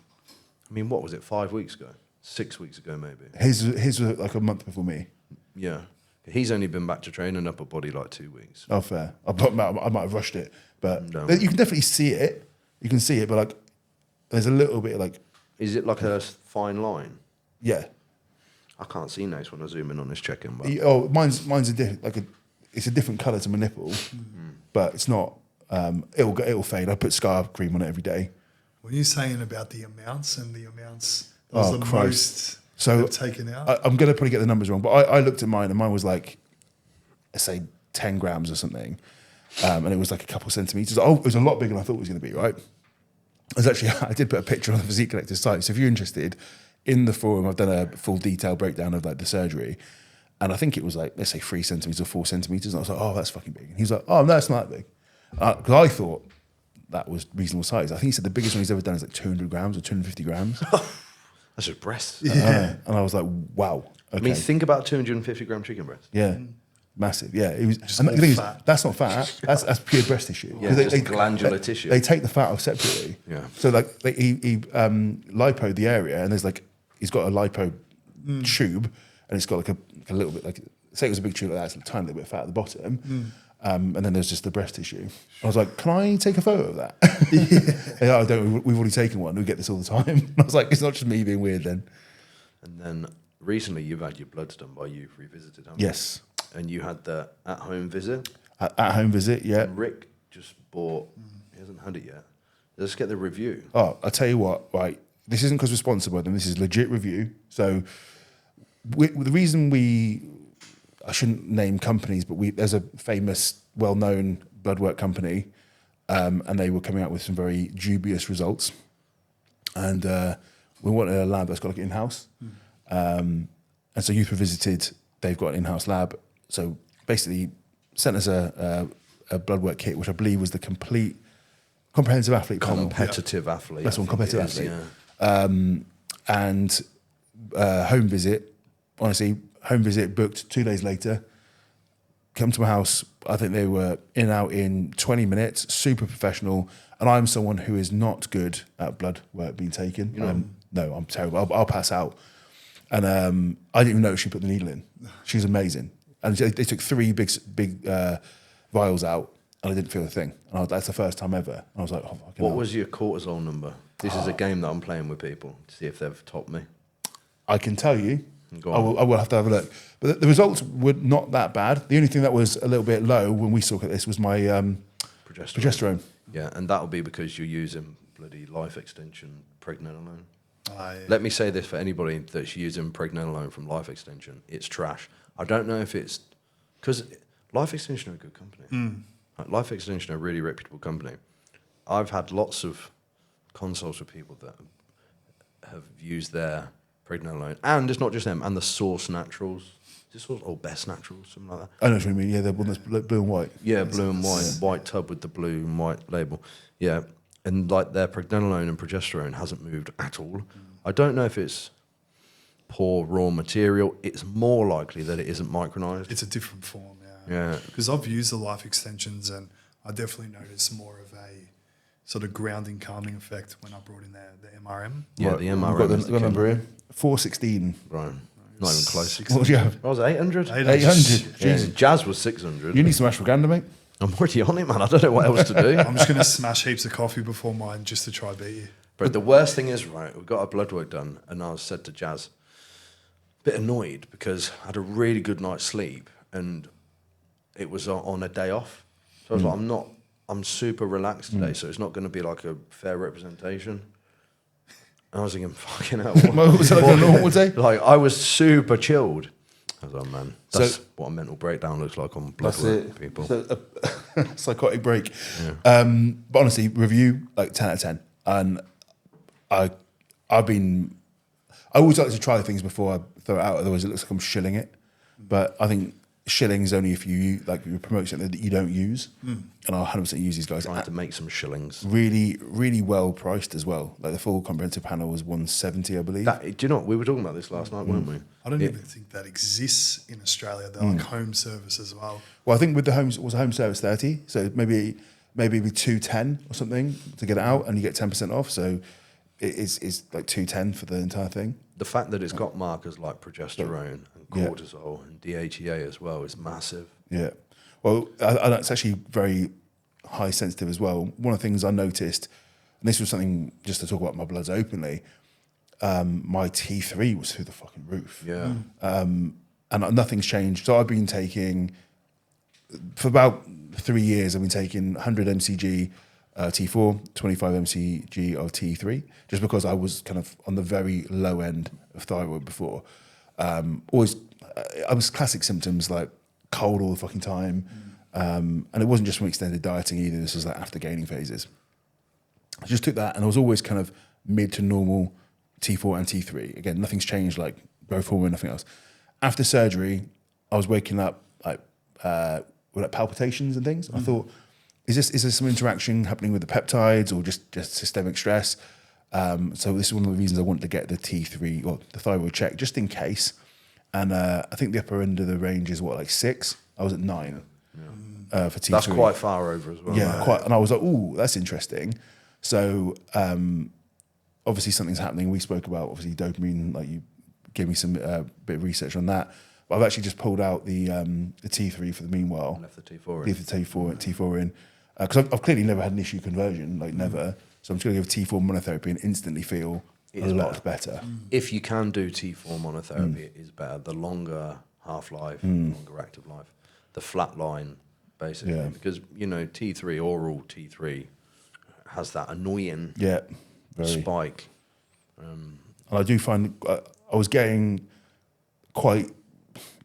I mean, what was it? 5 weeks ago, 6 weeks ago, maybe. His was like a month before me. Yeah. He's only been back to training upper body like 2 weeks. Oh, fair. I might have rushed it, but No. you can definitely see it. You can see it, but like there's a little bit like Is it like a fine line? yeah. I can't see Nace when I zoom in on this check-in, but Oh, mine's it's a different colour to my nipple, but it's not. It'll fade. I put scar cream on it every day. What are you saying about the amounts and the amounts? That Oh, was the Christ. most So they've taken out. I'm gonna probably get the numbers wrong, but I looked at mine and mine was like, let's say 10 grams or something, and it was like a couple centimeters. Oh, it was a lot bigger than I thought it was going to be. Right? I did put a picture on the Physique Collective site, so if you're interested, in the forum I've done a full detailed breakdown of like the surgery, and I think it was like let's say 3 centimeters or 4 centimeters, and I was like, oh, that's fucking big. And he was like, oh, no, it's not that big, because I thought that was reasonable size. I think he said the biggest one he's ever done is like 200 grams or 250 grams. that's just breasts. And I was like, wow. Okay. I mean, think about 250 gram chicken breast. Yeah, massive. Yeah, it was. Just And all the thing is, fat. that's not fat. That's pure breast tissue. Yeah, 'Cause just glandular tissue. They take the fat off separately. Yeah. So like he lipoed the area, and there's like he's got a lipo tube, and it's got like a little bit like say it was a big tube like that, it's a tiny little bit of fat at the bottom, and then there's just the breast tissue. I was like, can I take a photo of that? Yeah, I don't. We've already taken one. We get this all the time. I was like, it's not just me being weird then. And then recently you've had your bloods done by Youth Revisited, haven't you? Yes. And you had the at-home visit. At home visit, yeah. And Rick just bought, he hasn't had it yet. Let's get the review. Oh, I tell you what, right? This isn't because we're sponsored by them. This is legit review. So the reason I shouldn't name companies, but there's a famous, well-known blood work company, and they were coming out with some very dubious results. And we wanted a lab that's got like in-house. And so Youth Revisited, they've got an in-house lab. So basically sent us a blood work kit, which I believe was the complete comprehensive athlete panel. Competitive athlete. That's I one, think it competitive is, athlete. yeah. And home visit, honestly, home visit booked 2 days later. Come to my house, I think they were in and out in 20 minutes, super professional. And I'm someone who is not good at blood work being taken. No, I'm terrible. I'll pass out. And I didn't even know she put the needle in. She was amazing. And they took 3 big vials out, and I didn't feel a thing. And that's the first time ever. And I was like, oh, fucking What hell. was your cortisol number? This is a game that I'm playing with people to see if they've topped me. I can tell you. Go I on. will have to have a look. But the results were not that bad. The only thing that was a little bit low when we looked at this was my progesterone. Yeah, and that'll be because you're using bloody life extension pregnenolone. Yeah. Let me say this for anybody that's using pregnenolone from Life Extension. It's trash. I don't know if it's... Because Life Extension are a good company. Like, Life Extension are a really reputable company. I've had lots of consults with people that have used their pregnenolone. And it's not just them. And the Source Naturals. Is it Source or Best Naturals? Something like that. I know what you mean. Yeah, the one that's blue and white. Yeah, blue and white. White tub with the blue and white label. Yeah. And like their pregnenolone and progesterone hasn't moved at all. I don't know if it's poor raw material. It's more likely that it isn't micronized. It's a different form, Yeah. Because I've used the life extensions and I definitely noticed more of a sort of grounding, calming effect when I brought in the MRM. Yeah, Right, the we've MRM got is the the number killer. here. 416. Right. Not even close. What was you have? What was it, 800? 800. Yeah, Jesus. Jazz was 600. You need some ashwagandha, mate. I'm already on it, man. I don't know what else to do. I'm just going to smash heaps of coffee before mine just to try beat you. But the worst thing is, right, we got our blood work done, and I said to Jazz, a bit annoyed because I had a really good night's sleep, and it was on a day off. So I was like, I'm super relaxed today, so it's not going to be like a fair representation. And I was thinking, fucking hell. What was it like on a normal day? Like, I was super chilled. I was like, man, that's So- what a mental breakdown looks like on blood That's work, it. people. So, psychotic break. But honestly, review like 10 out of 10. And I always like to try things before I throw it out. Otherwise, it looks like I'm shilling it. But I think shilling is only if you promote something that you don't use. And I'll 100% use these guys. Trying to make some shillings. Really, really well priced as well. Like the full comprehensive panel was 170, I believe. Do you know, we were talking about this last night, weren't we? I don't even think that exists in Australia. They're like home service as well. Well, I think with the homes was a home service 30, so maybe it'd be 210 or something to get it out, and you get 10% off. So it's like 210 for the entire thing. The fact that it's got markers like progesterone and Yeah. cortisol and DHEA as well is massive. Yeah. Well, it's actually very high sensitive as well. One of the things I noticed, and this was something just to talk about my bloods openly, my T3 was through the fucking roof. Yeah. And nothing's changed. So I've been taking, for about 3 years, I've been taking 100 mcg T4, 25 mcg of T3, just because I was kind of on the very low end of thyroid before. Always, I was classic symptoms like cold all the fucking time. And it wasn't just from extended dieting either. This was like after gaining phases. I just took that and I was always kind of mid to normal T4 and T3. Again, nothing's changed, like growth hormone, nothing else. After surgery, I was waking up like with like palpitations and things. I thought, is there some interaction happening with the peptides or just systemic stress? So this is one of the reasons I wanted to get the T3 or the thyroid check, just in case. And I think the upper end of the range is what, like 6? I was at 9 for T3. That's quite far over as well. Yeah, right? quite. And I was like, ooh, that's interesting. So obviously something's happening. We spoke about obviously dopamine. Like you gave me some bit of research on that. But I've actually just pulled out the T3 for the meanwhile. Left the T4 in. Leave the T4 in. Because I've clearly never had an issue conversion, like never. So I'm just going to give T4 monotherapy and instantly feel It a is lot better. If you can do T4 monotherapy, it is better. The longer half-life, longer active life. The flat line, basically. Yeah. Because, you know, T3, oral T3, has that annoying Yeah, very. spike. And I do find I was getting quite,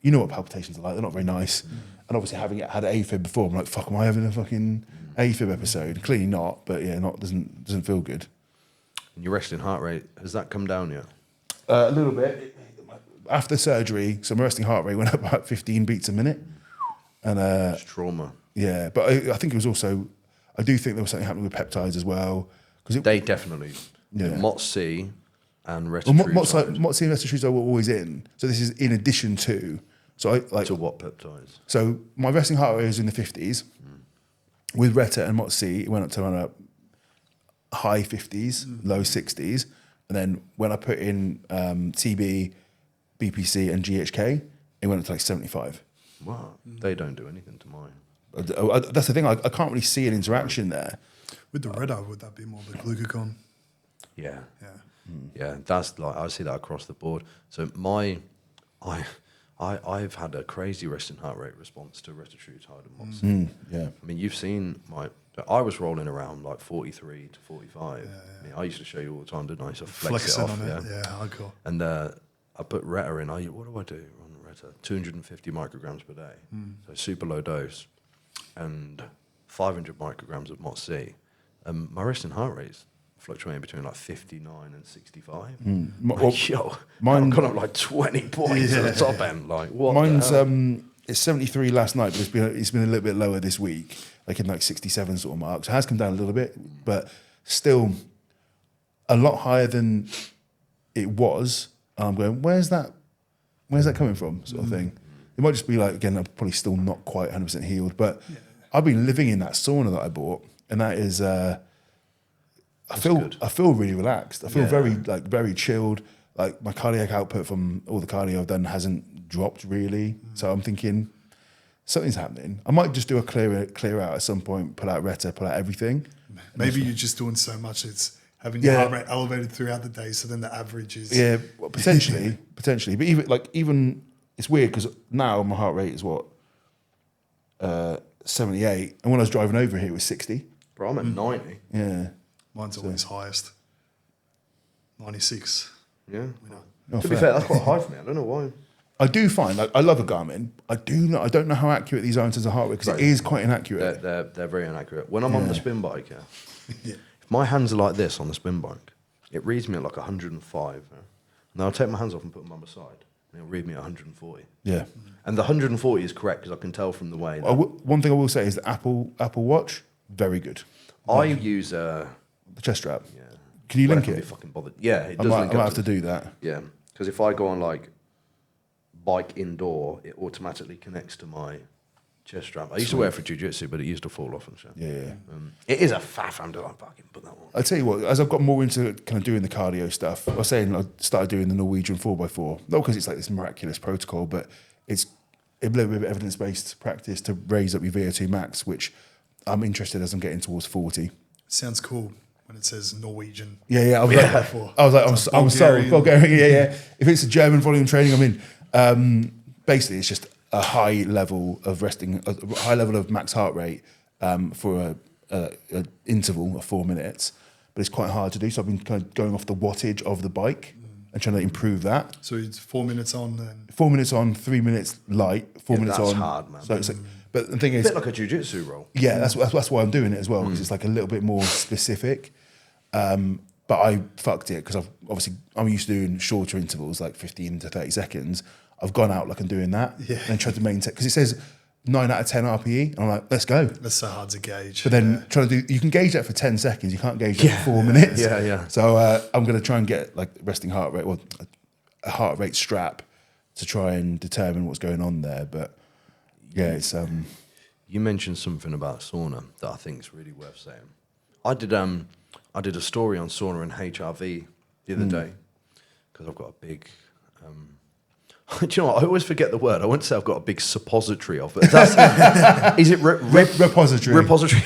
you know what palpitations are like, they're not very nice. And obviously having had an AFib before, I'm like, fuck, am I having a fucking AFib episode? Clearly not, but yeah, doesn't feel good. And your resting heart rate, has that come down yet? A little bit. After surgery, so my resting heart rate went up about 15 beats a minute. And It's trauma. yeah, but I think it was also, I do think there was something happening with peptides as well. Because They definitely, Yeah. MOTS-C and well, retitruside. MOTS-C and retitruside were always in. So this is in addition to. So I like. To what peptides? So my resting heart rate was in the 50s. With Reta and MOTS-C, it went up to around high 50s, low 60s. And then when I put in TB BPC and GHK, it went up to like 75. Wow. They don't do anything to mine. That's the thing. I can't really see an interaction there. With the red eye, would that be more the glucagon? Yeah. Yeah. Yeah, that's like I see that across the board. So I've had a crazy resting heart rate response to retatrutide and moxie. Yeah. I mean, you've seen I was rolling around like 43 to 45. I mean, I used to show you all the time, didn't I? So flex it Flexing off, on yeah. it. Yeah, hardcore. And I put Retta in. What do I do on Retta? 250 micrograms per day. So super low dose. And 500 micrograms of MOTS-C. My resting heart rate's fluctuating between like 59 and 65. Yo, I've gone up like 20 points at the top end. Like, what? Mine's it's 73 last night, but it's been a little bit lower this week, like in like 67 sort of marks. It has come down a little bit, but still a lot higher than it was. And I'm going, where's that coming from, sort of thing. It might just be like, again, I'm probably still not quite 100% healed, but I've been living in that sauna that I bought, and that is I feel really relaxed. I feel very chilled. Like my cardiac output from all the cardio I've done hasn't dropped really. So I'm thinking something's happening. I might just do a clear out at some point, pull out Retta, pull out everything. Maybe you're just doing so much, it's having your heart rate elevated throughout the day, so then the average is... Yeah, well, potentially. But even it's weird because now my heart rate is 78, and when I was driving over here it was 60. Bro, I'm at 90. Yeah. Mine's always highest. 96. Yeah. Oh, to be fair, that's quite high for me. I don't know why. I do find, like, I love a Garmin. I don't know how accurate these are in terms of heart rate, because it is quite inaccurate. They're very inaccurate. When I'm on the spin bike, if my hands are like this on the spin bike, it reads me at like 105. Yeah? And I'll take my hands off and put them on my side, and it'll read me at 140. Yeah. And the 140 is correct because I can tell from the way. One thing I will say is the Apple Watch, very good. I use the chest strap. Yeah. Can you Well, link I can't it? be fucking bothered. Yeah, it I does. might have to do that. Yeah, because if I go on like bike indoor, it automatically connects to my chest strap. I used to wear it for jiu-jitsu, but it used to fall off and shit. Yeah. It is a faff. I'm like, fucking put that on. I tell you what, as I've got more into kind of doing the cardio stuff, I was saying I started doing the Norwegian 4x4. Not because it's like this miraculous protocol, but it's a little bit of evidence-based practice to raise up your VO2 max, which I'm interested as I'm getting towards 40. Sounds cool when it says Norwegian. Yeah. I was like, I'm sorry, Bulgarian. Yeah. If it's a German volume training, I'm in. Basically, it's just a high level of a high level of max heart rate for an interval of 4 minutes. But it's quite hard to do. So I've been kind of going off the wattage of the bike and trying to improve that. So it's 4 minutes on then? 4 minutes on, 3 minutes light, 4 minutes that's on. hard, man. So it's like, but the thing is, A bit like a jiu-jitsu roll. yeah, that's why I'm doing it as well, because it's like a little bit more specific. But I fucked it because I'm used to doing shorter intervals, like 15 to 30 seconds. I've gone out like I'm doing that and tried to maintain, because it says 9 out of 10 RPE. And I'm like, let's go. That's so hard to gauge. But then trying to do, you can gauge that for 10 seconds. You can't gauge that for 4 minutes. Yeah. So I'm going to try and get like resting heart rate, or a heart rate strap to try and determine what's going on there. But yeah, it's You mentioned something about sauna that I think is really worth saying. I did a story on sauna and HRV the other day because I've got a big. Do you know what? I always forget the word. I wouldn't say I've got a big suppository of it. Is it repository? Repository.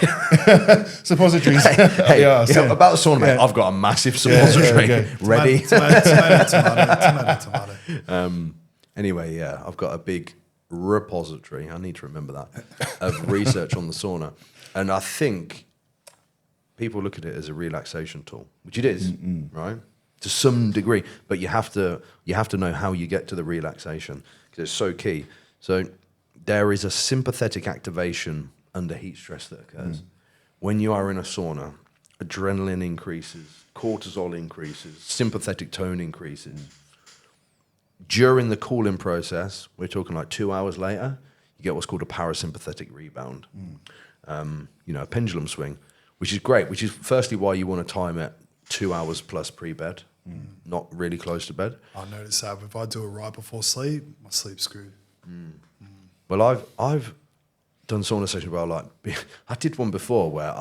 Suppositories. Hey, Yeah, about the sauna, mate, I've got a massive suppository ready. Tomato. Anyway, yeah, I've got a big repository. I need to remember that of research on the sauna, and I think people look at it as a relaxation tool, which it is, right? To some degree, but you have to know how you get to the relaxation because it's so key. So there is a sympathetic activation under heat stress that occurs. When you are in a sauna, adrenaline increases, cortisol increases, sympathetic tone increases. During the cooling process, we're talking like 2 hours later, you get what's called a parasympathetic rebound. A pendulum swing, which is great, which is firstly why you want to time it 2 hours plus pre-bed, not really close to bed. I notice that if I do it right before sleep, my sleep's screwed. Well, I've done sauna sessions where I did one before where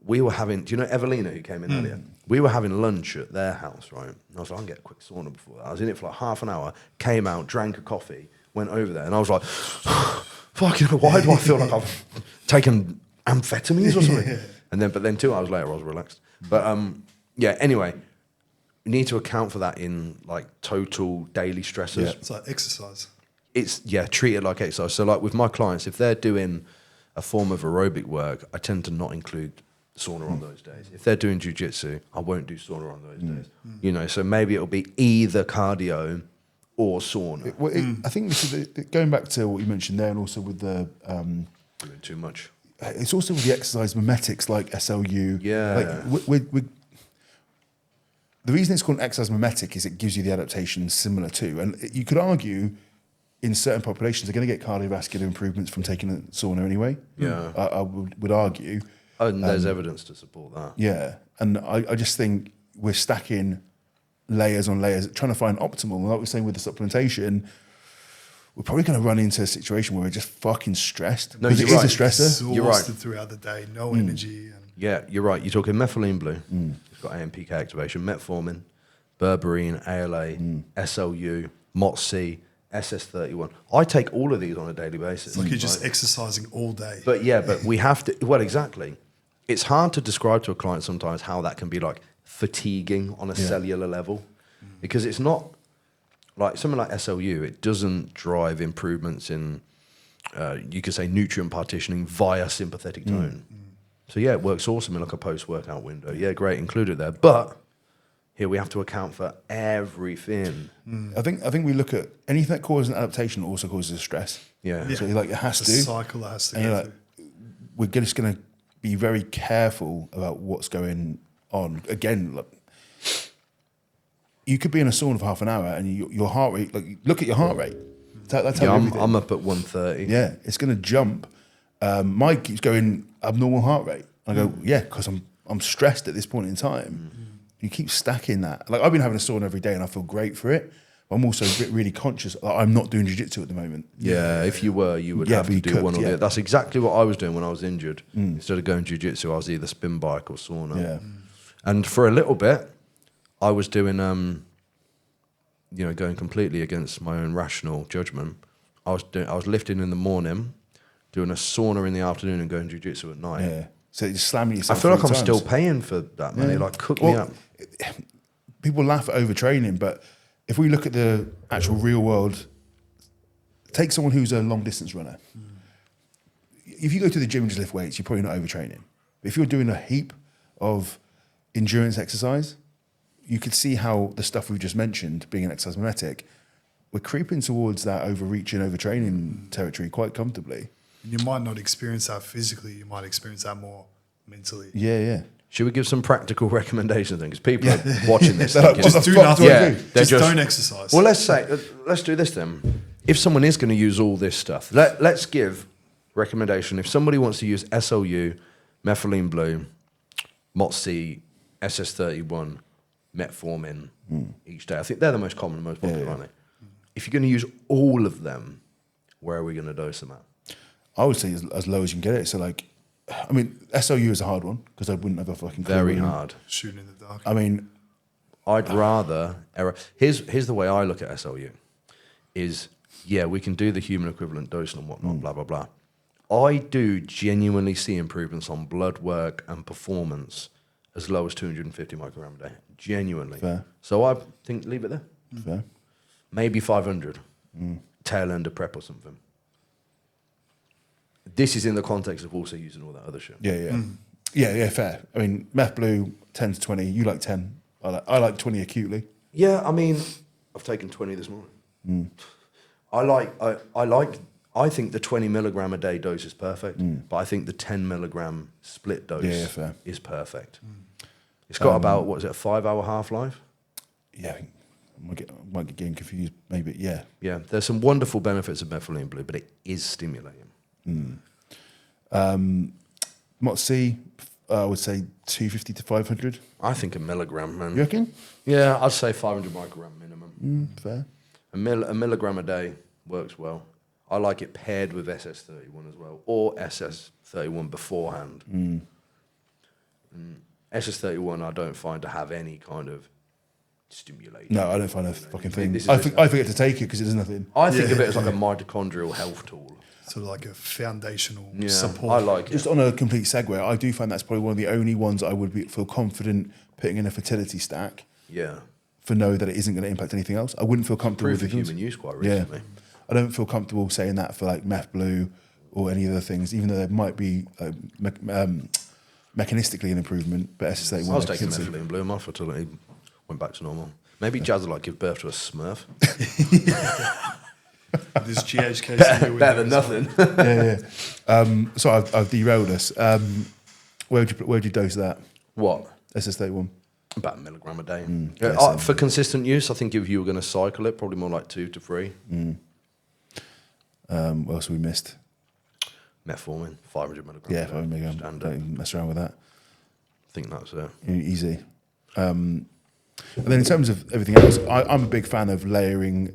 we were having, do you know Evelina who came in earlier? We were having lunch at their house, right? And I was like, I can get a quick sauna before that. I was in it for like half an hour, came out, drank a coffee, went over there, and I was like, fucking hell, why do I feel like I've taken amphetamines or something? But then 2 hours later, I was relaxed. But yeah, anyway, you need to account for that in like total daily stressors. Yeah. It's like exercise. Treat it like exercise. So like with my clients, if they're doing a form of aerobic work, I tend to not include sauna on those days. If they're doing jiu-jitsu, I won't do sauna on those days. You know, so maybe it'll be either cardio or sauna. I think this is going back to what you mentioned there, and also with the Doing too much. it's also with the exercise mimetics like SLU. Yeah. Like the reason it's called an exercise mimetic is it gives you the adaptation similar to, and you could argue in certain populations they're going to get cardiovascular improvements from taking a sauna anyway. Yeah. I would argue. And there's evidence to support that. Yeah, and I just think we're stacking layers on layers, trying to find optimal. And like we're saying with the supplementation, we're probably going to run into a situation where we're just fucking stressed. No, because you're it right. is a stressor. You're right. Exhausted throughout the day, no energy. And Yeah, you're right. You're talking methylene blue. It's got AMPK activation, metformin, berberine, ALA, SLU, MOTS-C, SS31. I take all of these on a daily basis. it's like you're just exercising all day. But yeah, but we have to, well, exactly. It's hard to describe to a client sometimes how that can be like fatiguing on a cellular level because it's not like something like SLU, it doesn't drive improvements in, you could say, nutrient partitioning via sympathetic tone. So yeah, it works awesome in like a post-workout window. Yeah, great, include it there. But here we have to account for everything. I think we look at anything that causes an adaptation also causes stress. Yeah. So you're like, it has it's a to. cycle that has to And go you're like, through. we're just going to be very careful about what's going on. Again, look, you could be in a sauna for half an hour and your heart rate, like look at your heart rate. That's how I'm up at 130. Yeah, it's going to jump. Mike keeps going abnormal heart rate. I go, yeah, because I'm stressed at this point in time. You keep stacking that. Like I've been having a sauna every day and I feel great for it. But I'm also really conscious that I'm not doing jiu-jitsu at the moment. Yeah, if you were, you would Yeah, have but to you do could, one or the yeah. other. That's exactly what I was doing when I was injured. Instead of going jiu-jitsu, I was either spin bike or sauna. Yeah. And for a little bit, I was doing, going completely against my own rational judgment. I was lifting in the morning, doing a sauna in the afternoon, and going jiu-jitsu at night. Yeah. So you're slamming I yourself. feel like 3 I'm times. still paying for that, man. They like cook me up. People laugh at overtraining, but if we look at the actual real world, take someone who's a long distance runner. If you go to the gym and just lift weights, you're probably not overtraining. But if you're doing a heap of endurance exercise, you could see how the stuff we've just mentioned, being an exercise mimetic, we're creeping towards that overreaching, overtraining territory quite comfortably. And you might not experience that physically, you might experience that more mentally. Yeah. Should we give some practical recommendations then? Because people are watching this. They're like, thinking, what Just do fuck do nothing. I do? They're Just don't exercise. Well, let's do this then. If someone is going to use all this stuff, let's give recommendation. If somebody wants to use SLU, methylene blue, MOTS-C, SS31, metformin each day, I think they're the most common and most popular, aren't they? If you're going to use all of them, where are we going to dose them at? I would say as low as you can get it. So like, I mean, SLU is a hard one because I wouldn't have a fucking clue. Very hard. Shooting in the dark. I mean, I'd rather error. Here's the way I look at SLU. Is we can do the human equivalent dosing and whatnot, blah blah blah. I do genuinely see improvements on blood work and performance as low as 250 microgram a day. Genuinely. Fair. So I think leave it there. fair. Maybe 500. Tail end of prep or something. This is in the context of also using all that other shit. Yeah, fair. I mean, meth blue 10 to 20. You like 10. I like 20 acutely. Yeah, I mean, I've taken 20 this morning. I think the 20 milligram a day dose is perfect, but I think the 10 milligram split dose fair. is perfect. It's got about, what is it, a 5-hour half-life? Yeah, I think I might get getting confused. Maybe, yeah. Yeah, there's some wonderful benefits of methylene blue, but it is stimulating. MOTS-C, I would say 250 to 500. I think a milligram, man. You reckon? Yeah, I'd say 500 microgram minimum. Fair. A milligram a day works well. I like it paired with SS31 as well, or SS31 beforehand. SS31, I don't find to have any kind of stimulation. No, I don't find a fucking thing. this is I just forget to take it because it does nothing. I think of it as like a mitochondrial health tool. Sort of like a foundational Yeah, support. I like it. Just on a complete segue, I do find that's probably one of the only ones I would feel confident putting in a fertility stack Yeah. for know that it isn't going to impact anything else. I wouldn't feel comfortable Proof with of it. human use quite Yeah. recently. I don't feel comfortable saying that for like meth blue or any other things, even though there might be mechanistically an improvement. But SSA1, I was taking methylene blue, my fertility went back to normal. Maybe Jazz would like give birth to a Smurf. This GHK Better than nothing. So I've derailed us. Where'd you dose that? What? SS31. About a milligram a day. yeah, Yeah, same. for consistent use, I think if you were going to cycle it, probably more like 2 to 3. What else have we missed? Metformin, 500 milligrams. Yeah, a day, 5 milligram. standard. Don't even mess around with that. I think that's it. Easy. And then in terms of everything else, I'm a big fan of layering.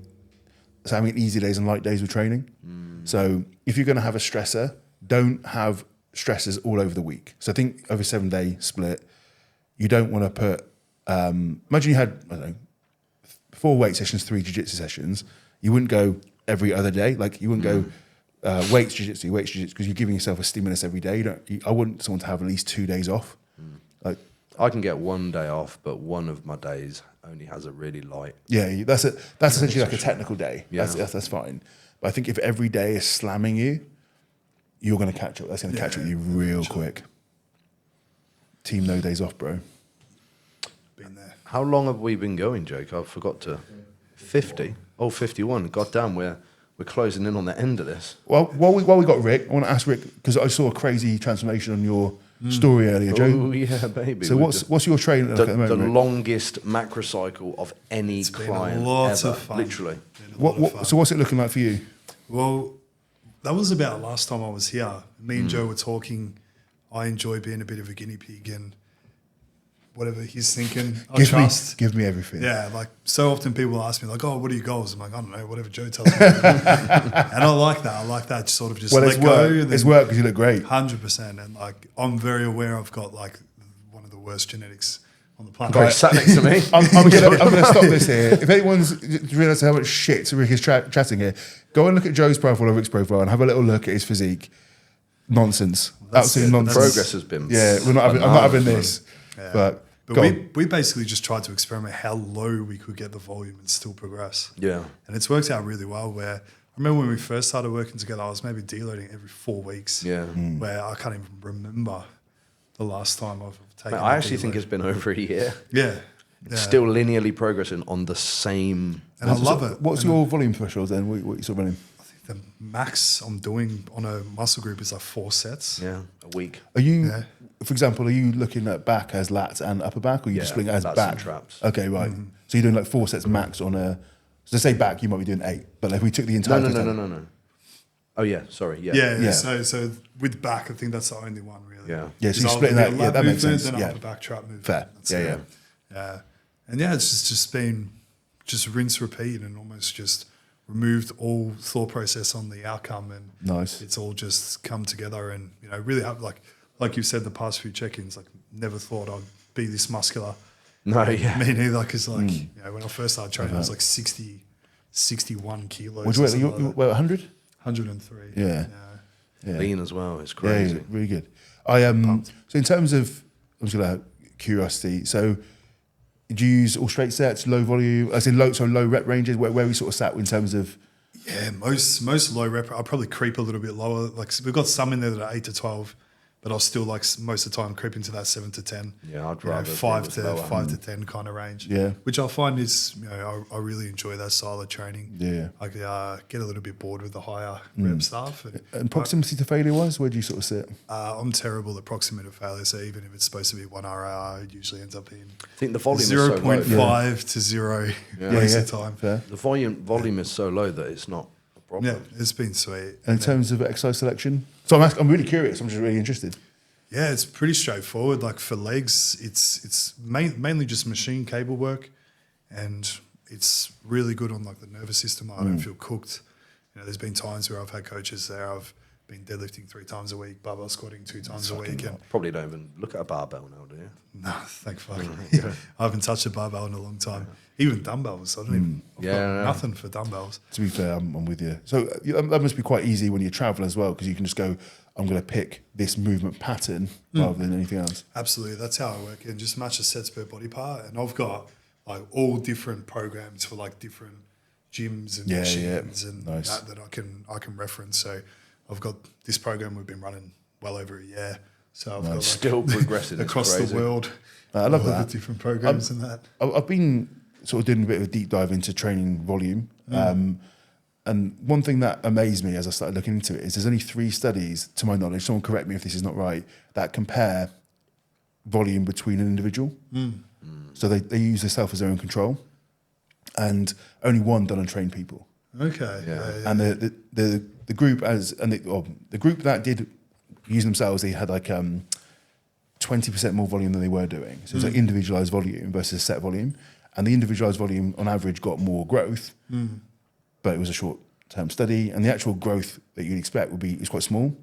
So I mean, easy days and light days with training. So if you're going to have a stressor, don't have stressors all over the week. So I think over a 7-day split, you don't want to put. Imagine you had, I don't know, 4 weight sessions, 3 jiu-jitsu sessions. You wouldn't go every other day. Like you wouldn't go weights jiu-jitsu, because you're giving yourself a stimulus every day. I wouldn't someone to have at least 2 days off. Like I can get 1 day off, but one of my days only has a really light. yeah, that's essentially like a technical day. Yeah. That's fine. But I think if every day is slamming you, you're going to catch up. That's going to catch up with you real quick. Team no days off, bro. Been there. How long have we been going, Jake? I forgot to. 50? Oh, 51. God damn, we're closing in on the end of this. Well, while we got Rick, I want to ask Rick, because I saw a crazy transformation on your story earlier, Joe. Oh, yeah, baby. So what's your training like at the the moment, Rick? longest macro cycle of any It's been client a lot ever, of fun. literally. Been a lot of fun. So what's it looking like for you? Well, that was about last time I was here. Me and Joe were talking. I enjoy being a bit of a guinea pig and whatever he's thinking, I trust. Give me everything. Yeah, like so often people ask me like, "Oh, what are your goals?" I'm like, "I don't know, whatever Joe tells me." And I like that. I like that. Sort of just Well, let it's go. work. It's work because you look great. 100%. And like, I'm very aware I've got like one of the worst genetics on the planet. Right, sat next to me. I'm going to stop this here. If anyone's realised how much shit Rick is chatting here, go and look at Joe's profile or Rick's profile and have a little look at his physique. Nonsense. Absolute it. nonsense. Progress has been. Yeah, I'm not having this. Yeah. But we basically just tried to experiment how low we could get the volume and still progress. Yeah. And it's worked out really well. Where I remember when we first started working together, I was maybe deloading every 4 weeks. Yeah. Where I can't even remember the last time I've taken. Mate, I a actually think deload. it's been over a year. Yeah. Still linearly progressing on the same. And I love it. What's your volume threshold then? What you sort of running? The max I'm doing on a muscle group is like 4 sets. Yeah, a week. Are you, Yeah. for example, are you looking at back as lats and upper back, or are you just looking as lats back? and traps. Okay, right. So you're doing like 4 sets max on a. So say back, you might be doing 8, but if we took the entire. No. Oh yeah, sorry. Yeah. Yeah. So with back, I think that's the only one really. Yeah. Yeah, so Because you're I'll splitting do that. a Yeah, lat that makes movement, sense. Then Yeah. upper back trap movement. Fair. That's Yeah, it. yeah. And yeah, it's just been just rinse, repeat, and almost just removed all thought process on the outcome, and Nice. it's all just come together. And really have like you said, the past few check-ins, like never thought I'd be this muscular. No, yeah. Me neither, because when I first started training, I was like 61 kilos. Would or you something weigh? like You that. weigh 100? 103. Yeah. Yeah. Lean as well. It's Yeah, crazy. really good. So in terms of, I'm just gonna curiosity. So, do you use all straight sets, low volume, as in low rep ranges? Where we sort of sat in terms of? Yeah, most low rep. I'll probably creep a little bit lower. Like we've got some in there that are 8 to 12, but I'll still like most of the time creep into that 7 to 10. Yeah, I'd You know, rather 5 it was to lower. 5 to 10 kind of range. Yeah. which I find is I really enjoy that style of training. Yeah. I get a little bit bored with the higher rep stuff. And proximity to failure wise, where do you sort of sit? I'm terrible at proximity to failure, so even if it's supposed to be 1 RIR, it usually ends up being I think the volume is so low. 0.5 to 0 most of the time. Fair. The volume is so low that it's not a problem. Yeah, it's been sweet. And in terms of exercise selection, so I'm really curious. I'm just really interested. Yeah, it's pretty straightforward. Like for legs, it's mainly just machine cable work, and it's really good on like the nervous system. I don't feel cooked. There's been times where I've had coaches there. I've been deadlifting 3 times a week, barbell squatting 2 times a week, and Probably don't even look at a barbell now, do you? no, thank fuck. I haven't touched a barbell in a long time. Even dumbbells, I don't even. I've got nothing for dumbbells. To be fair, I'm with you. So that must be quite easy when you travel as well, because you can just go, I'm going to pick this movement pattern rather than anything else. Absolutely, that's how I work. And just match the sets per body part. And I've got like all different programs for like different gyms and machines and nice. that I can reference. So I've got this program we've been running well over a year. So I've got like, Still progressing across the world. I love all that. the different programs and that. I've been sort of doing a bit of a deep dive into training volume. And one thing that amazed me as I started looking into it is there's only 3 studies, to my knowledge, someone correct me if this is not right, that compare volume between an individual. So they use themselves as their own control, and only one done on trained people. Okay. And the group the group that did use themselves, they had like 20% more volume than they were doing. So it's like individualized volume versus set volume, and the individualized volume on average got more growth, but it was a short-term study, and the actual growth that you'd expect is quite small.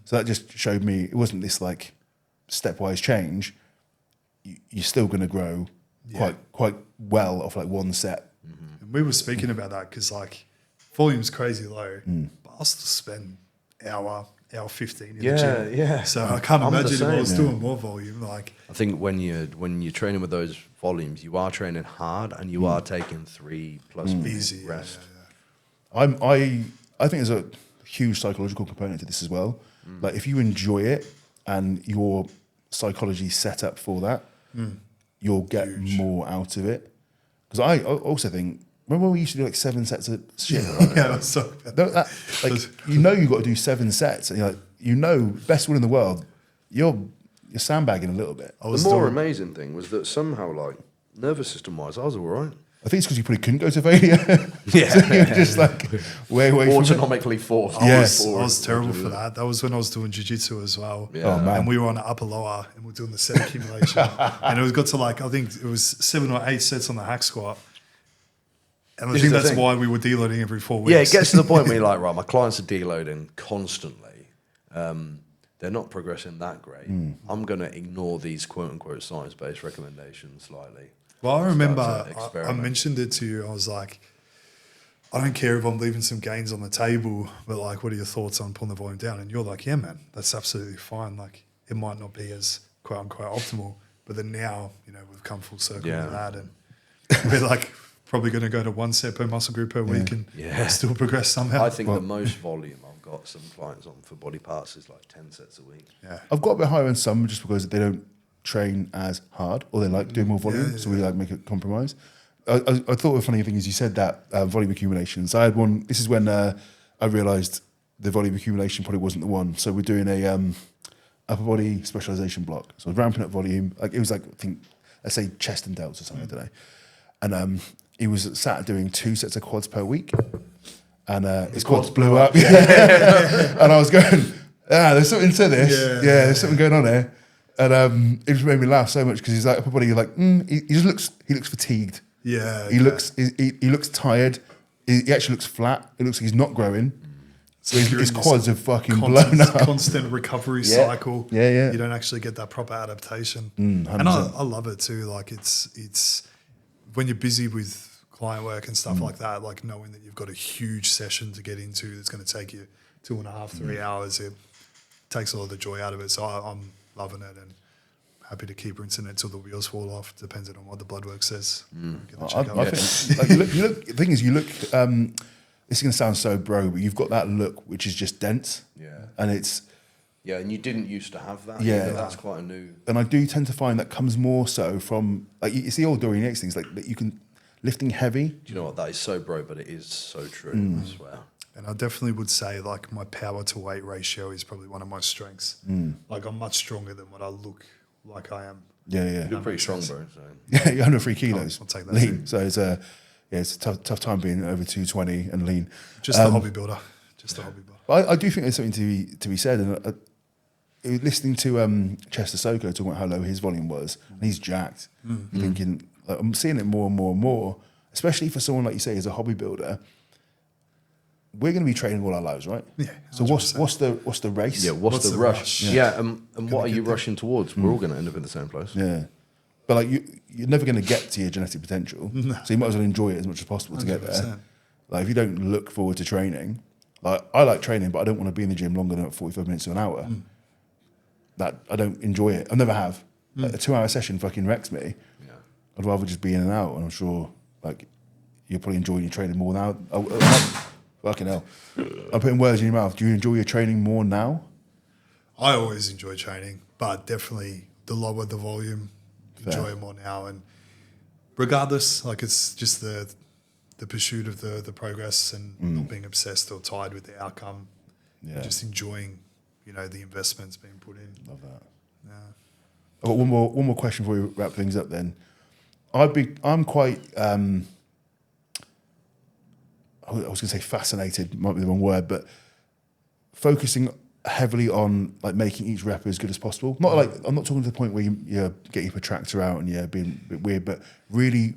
So that just showed me it wasn't this like stepwise change. You're still going to grow quite well off like one set. And we were speaking about that because like volume's crazy low, but I'll still spend hour 15 in the gym. Yeah. So I can't I'm the imagine if I was same. doing more volume. Like I think when you're training with those volumes, you are training hard and you are taking 3+ minutes easy. rest. I think there's a huge psychological component to this as well. Like if you enjoy it and your psychology set up for that, you'll get more out of it. Because I also think, remember when we used to do like 7 sets of shit? Yeah, let's talk about that. You've got to do 7 sets, and you're like, best one in the world. You're sandbagging a little bit. The more amazing thing was that somehow, like nervous system wise, I was all right. I think it's because you probably couldn't go to failure. Yeah, So you're just like way away from it. autonomically forced. I Yes. was terrible for that. That was when I was doing jiu-jitsu as well. Yeah. Oh, man. And we were on upper lower and we were doing the set accumulation. And it got to like, I think it was 7 or 8 sets on the hack squat. And I This think is the that's thing. why we were deloading every 4 weeks. Yeah, it gets to the point where you're like, right, my clients are deloading constantly. They're not progressing that great. I'm going to ignore these quote unquote science based recommendations slightly. Well, I remember Start to I experiment. mentioned it to you. I was like, I don't care if I'm leaving some gains on the table, but like, what are your thoughts on pulling the volume down? And you're like, yeah, man, that's absolutely fine. Like, it might not be as quote unquote optimal, but then now, we've come full circle with that. And we're like, probably going to go to 1 set per muscle group per week and still progress somehow. I think the most volume I've got some clients on for body parts is like 10 sets a week. Yeah. I've got a bit higher in some just because they don't train as hard or they like doing more volume, so we like make a compromise. I thought a funny thing is you said that volume accumulation. So I had one. This is when I realised the volume accumulation probably wasn't the one. So we're doing a upper body specialisation block. So I was ramping up volume. Like it was like, I think, let's say chest and delts or something, I don't know. And he was sat doing 2 sets of quads per week, and his quads blew up. And I was going, there's something to this. Yeah, there's something going on here. And it just made me laugh so much because he's like upper body. You're like, he looks fatigued. Yeah. He looks tired. He actually looks flat. It looks like he's not growing. So his quads are fucking blown up. Constant recovery cycle. Yeah. You don't actually get that proper adaptation. 100%. And I love it too. Like it's when you're busy with client work and stuff like that, like knowing that you've got a huge session to get into that's going to take you 2.5, 3 hours, it takes a lot of the joy out of it. So I'm loving it and happy to keep rinsing it till the wheels fall off, depending on what the blood work says. I think like, you look. The thing is, you look. This is going to sound so bro, but you've got that look which is just dense. Yeah. And it's. Yeah, and you didn't used to have that. Yeah. Either. That's quite a new. And I do tend to find that comes more so from like it's the old Dorian Yates things like that you can lifting heavy. Do you know what? That is so bro, but it is so true. I swear. And I definitely would say like my power to weight ratio is probably one of my strengths. Like I'm much stronger than what I look like I am. Yeah. You're pretty strong, bro. So. Yeah, you're under 3 kilos. I'll take that lean. too. So it's it's a tough time being over 220 and lean. Just a hobby builder. Just a hobby builder. But I do think there's something to be said. And listening to Chester Soko talking about how low his volume was, and he's jacked. You're thinking, like, I'm seeing it more and more and more, especially for someone like you say, as a hobby builder. we're going to be training all our lives, right? Yeah. So what's the race? Yeah, what's the rush? Yeah, and what are you rushing towards? We're all going to end up in the same place. Yeah. But like you're never going to get to your genetic potential, so you might as well enjoy it as much as possible to get there. 100%. Like if you don't look forward to training, like I like training, but I don't want to be in the gym longer than 45 minutes to an hour. That I don't enjoy it. I never have. Like, a 2-hour session fucking wrecks me. Yeah. I'd rather just be in and out, and I'm sure like you're probably enjoying your training more now. Fucking hell, I'm putting words in your mouth. Do you enjoy your training more now? I always enjoy training, but definitely the lower the volume, enjoy it more now. And regardless, like it's just the pursuit of the progress and not being obsessed or tied with the outcome. Yeah. Just enjoying, the investments being put in. Love that. Yeah. I've got one more question before we wrap things up. Then, I'm quite. I was going to say fascinated. Might be the wrong word, but focusing heavily on like making each rep as good as possible. Not like I'm not talking to the point where you get your protractor out and being a bit weird, but really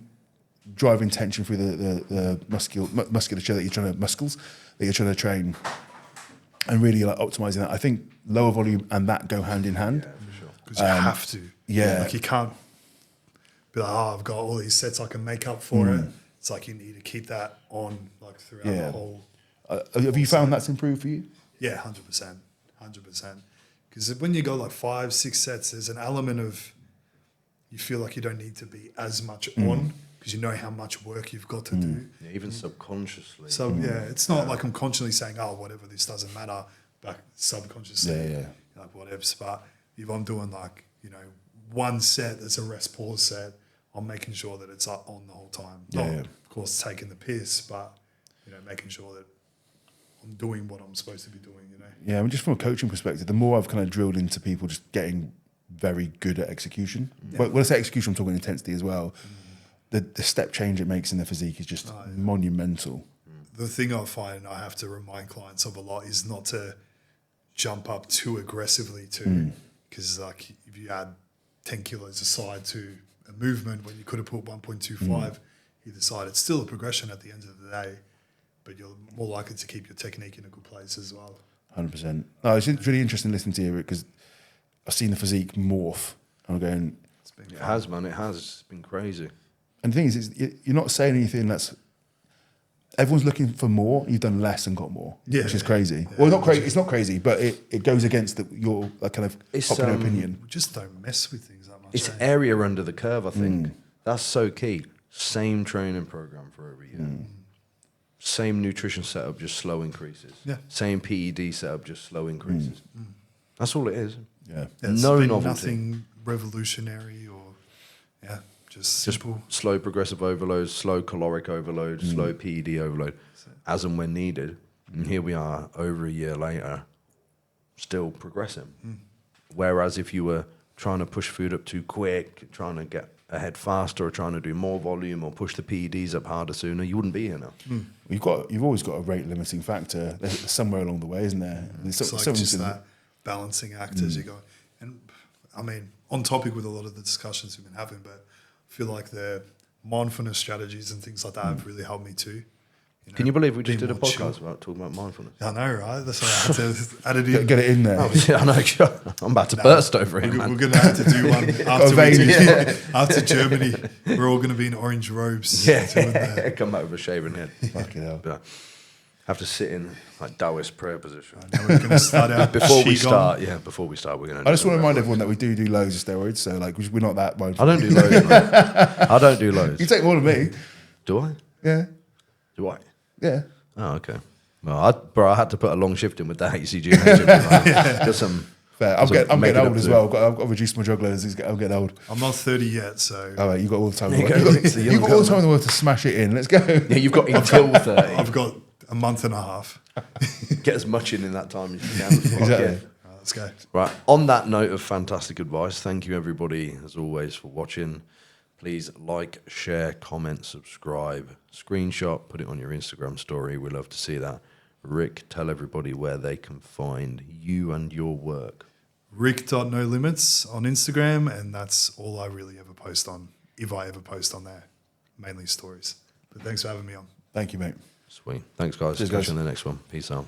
driving tension through the musculature that you're trying to train, and really like optimizing that. I think lower volume and that go hand in hand. Yeah, for sure. Because you have to. yeah. Like you can't be like, I've got all these sets I can make up for it. It's like you need to keep that on like throughout the whole. Have you found that's improved for you? Yeah, 100%. 100%. Because when you go like 5-6 sets, there's an element of you feel like you don't need to be as much on because you know how much work you've got to do. Yeah, even subconsciously. So it's not like I'm consciously saying, oh, whatever, this doesn't matter, but subconsciously, like whatever. But if I'm doing like, one set that's a rest pause set, I'm making sure that it's up on the whole time. Not, of course, taking the piss, but, making sure that I'm doing what I'm supposed to be doing, Yeah, I mean, just from a coaching perspective, the more I've kind of drilled into people just getting very good at execution. But when I say execution, I'm talking intensity as well. The step change it makes in their physique is just monumental. The thing I find I have to remind clients of a lot is not to jump up too aggressively too. Because like if you add 10 kilos aside to a movement when you could have put 1.25 either side, it's still a progression at the end of the day, but you're more likely to keep your technique in a good place as well. 100%. No, it's really interesting listening to you because I've seen the physique morph. And I'm going... It has, man. It has. It's been crazy. And the thing is, you're not saying anything that's... Everyone's looking for more. You've done less and got more, which is crazy. Yeah, well, not crazy. It's not crazy, but it goes against your kind of popular opinion. We just don't mess with things that much. It's area under the curve, I think. That's so key. Same training program for every year. Same nutrition setup, just slow increases. Yeah. Same PED setup, just slow increases. That's all it is. Yeah. No been novelty. Nothing revolutionary or, just simple. Slow progressive overload, slow caloric overload, slow PED overload, as and when needed. And here we are, over a year later, still progressing. Whereas if you were trying to push food up too quick, trying to get ahead faster, or trying to do more volume, or push the PEDs up harder sooner, you wouldn't be here now. You've always got a rate limiting factor. There's somewhere along the way, isn't there? It's like just that balancing act as you go. And I mean, on topic with a lot of the discussions we've been having, but I feel like the mindfulness strategies and things like that have really helped me too. Can you believe we just being did a more chill. podcast about talking about mindfulness? I know, right? That's why I had to add it in. Get it in there. Oh, yeah, I know. I'm about to burst over it, man. We're going to have to do one after Germany. We're all going to be in orange robes. Yeah, come back with a shaven head. Fucking hell. But have to sit in like Taoist prayer position. Now we're going to start out Before we Qigong. start, we're going to. I just want to remind everyone that we do loads of steroids, so like we're not that mindful. I don't do loads. Man. I don't do loads. You take more than me. Do I? Yeah. Do I? Yeah. Oh, okay. Well, I had to put a long shift in with that HCG. Just some. Fair. I'm getting old as well. I've got to reduce my drug levels. I'm getting old. I'm not 30 yet, so. All right, you've got all the time. You've got all the time in the world to smash it in. Let's go. Yeah, you've got until 30. I've got a month and a half. Get as much in that time as you can. Exactly. Let's go. Right. On that note of fantastic advice, thank you everybody as always for watching. Please like, share, comment, subscribe, screenshot, put it on your Instagram story. We love to see that. Rick, tell everybody where they can find you and your work. Rick.nolimits on Instagram, and that's all I really ever post on, if I ever post on there. Mainly stories. But thanks for having me on. Thank you, mate. Sweet. Thanks, guys. Cheers, Catch guys. you in the next one. Peace out.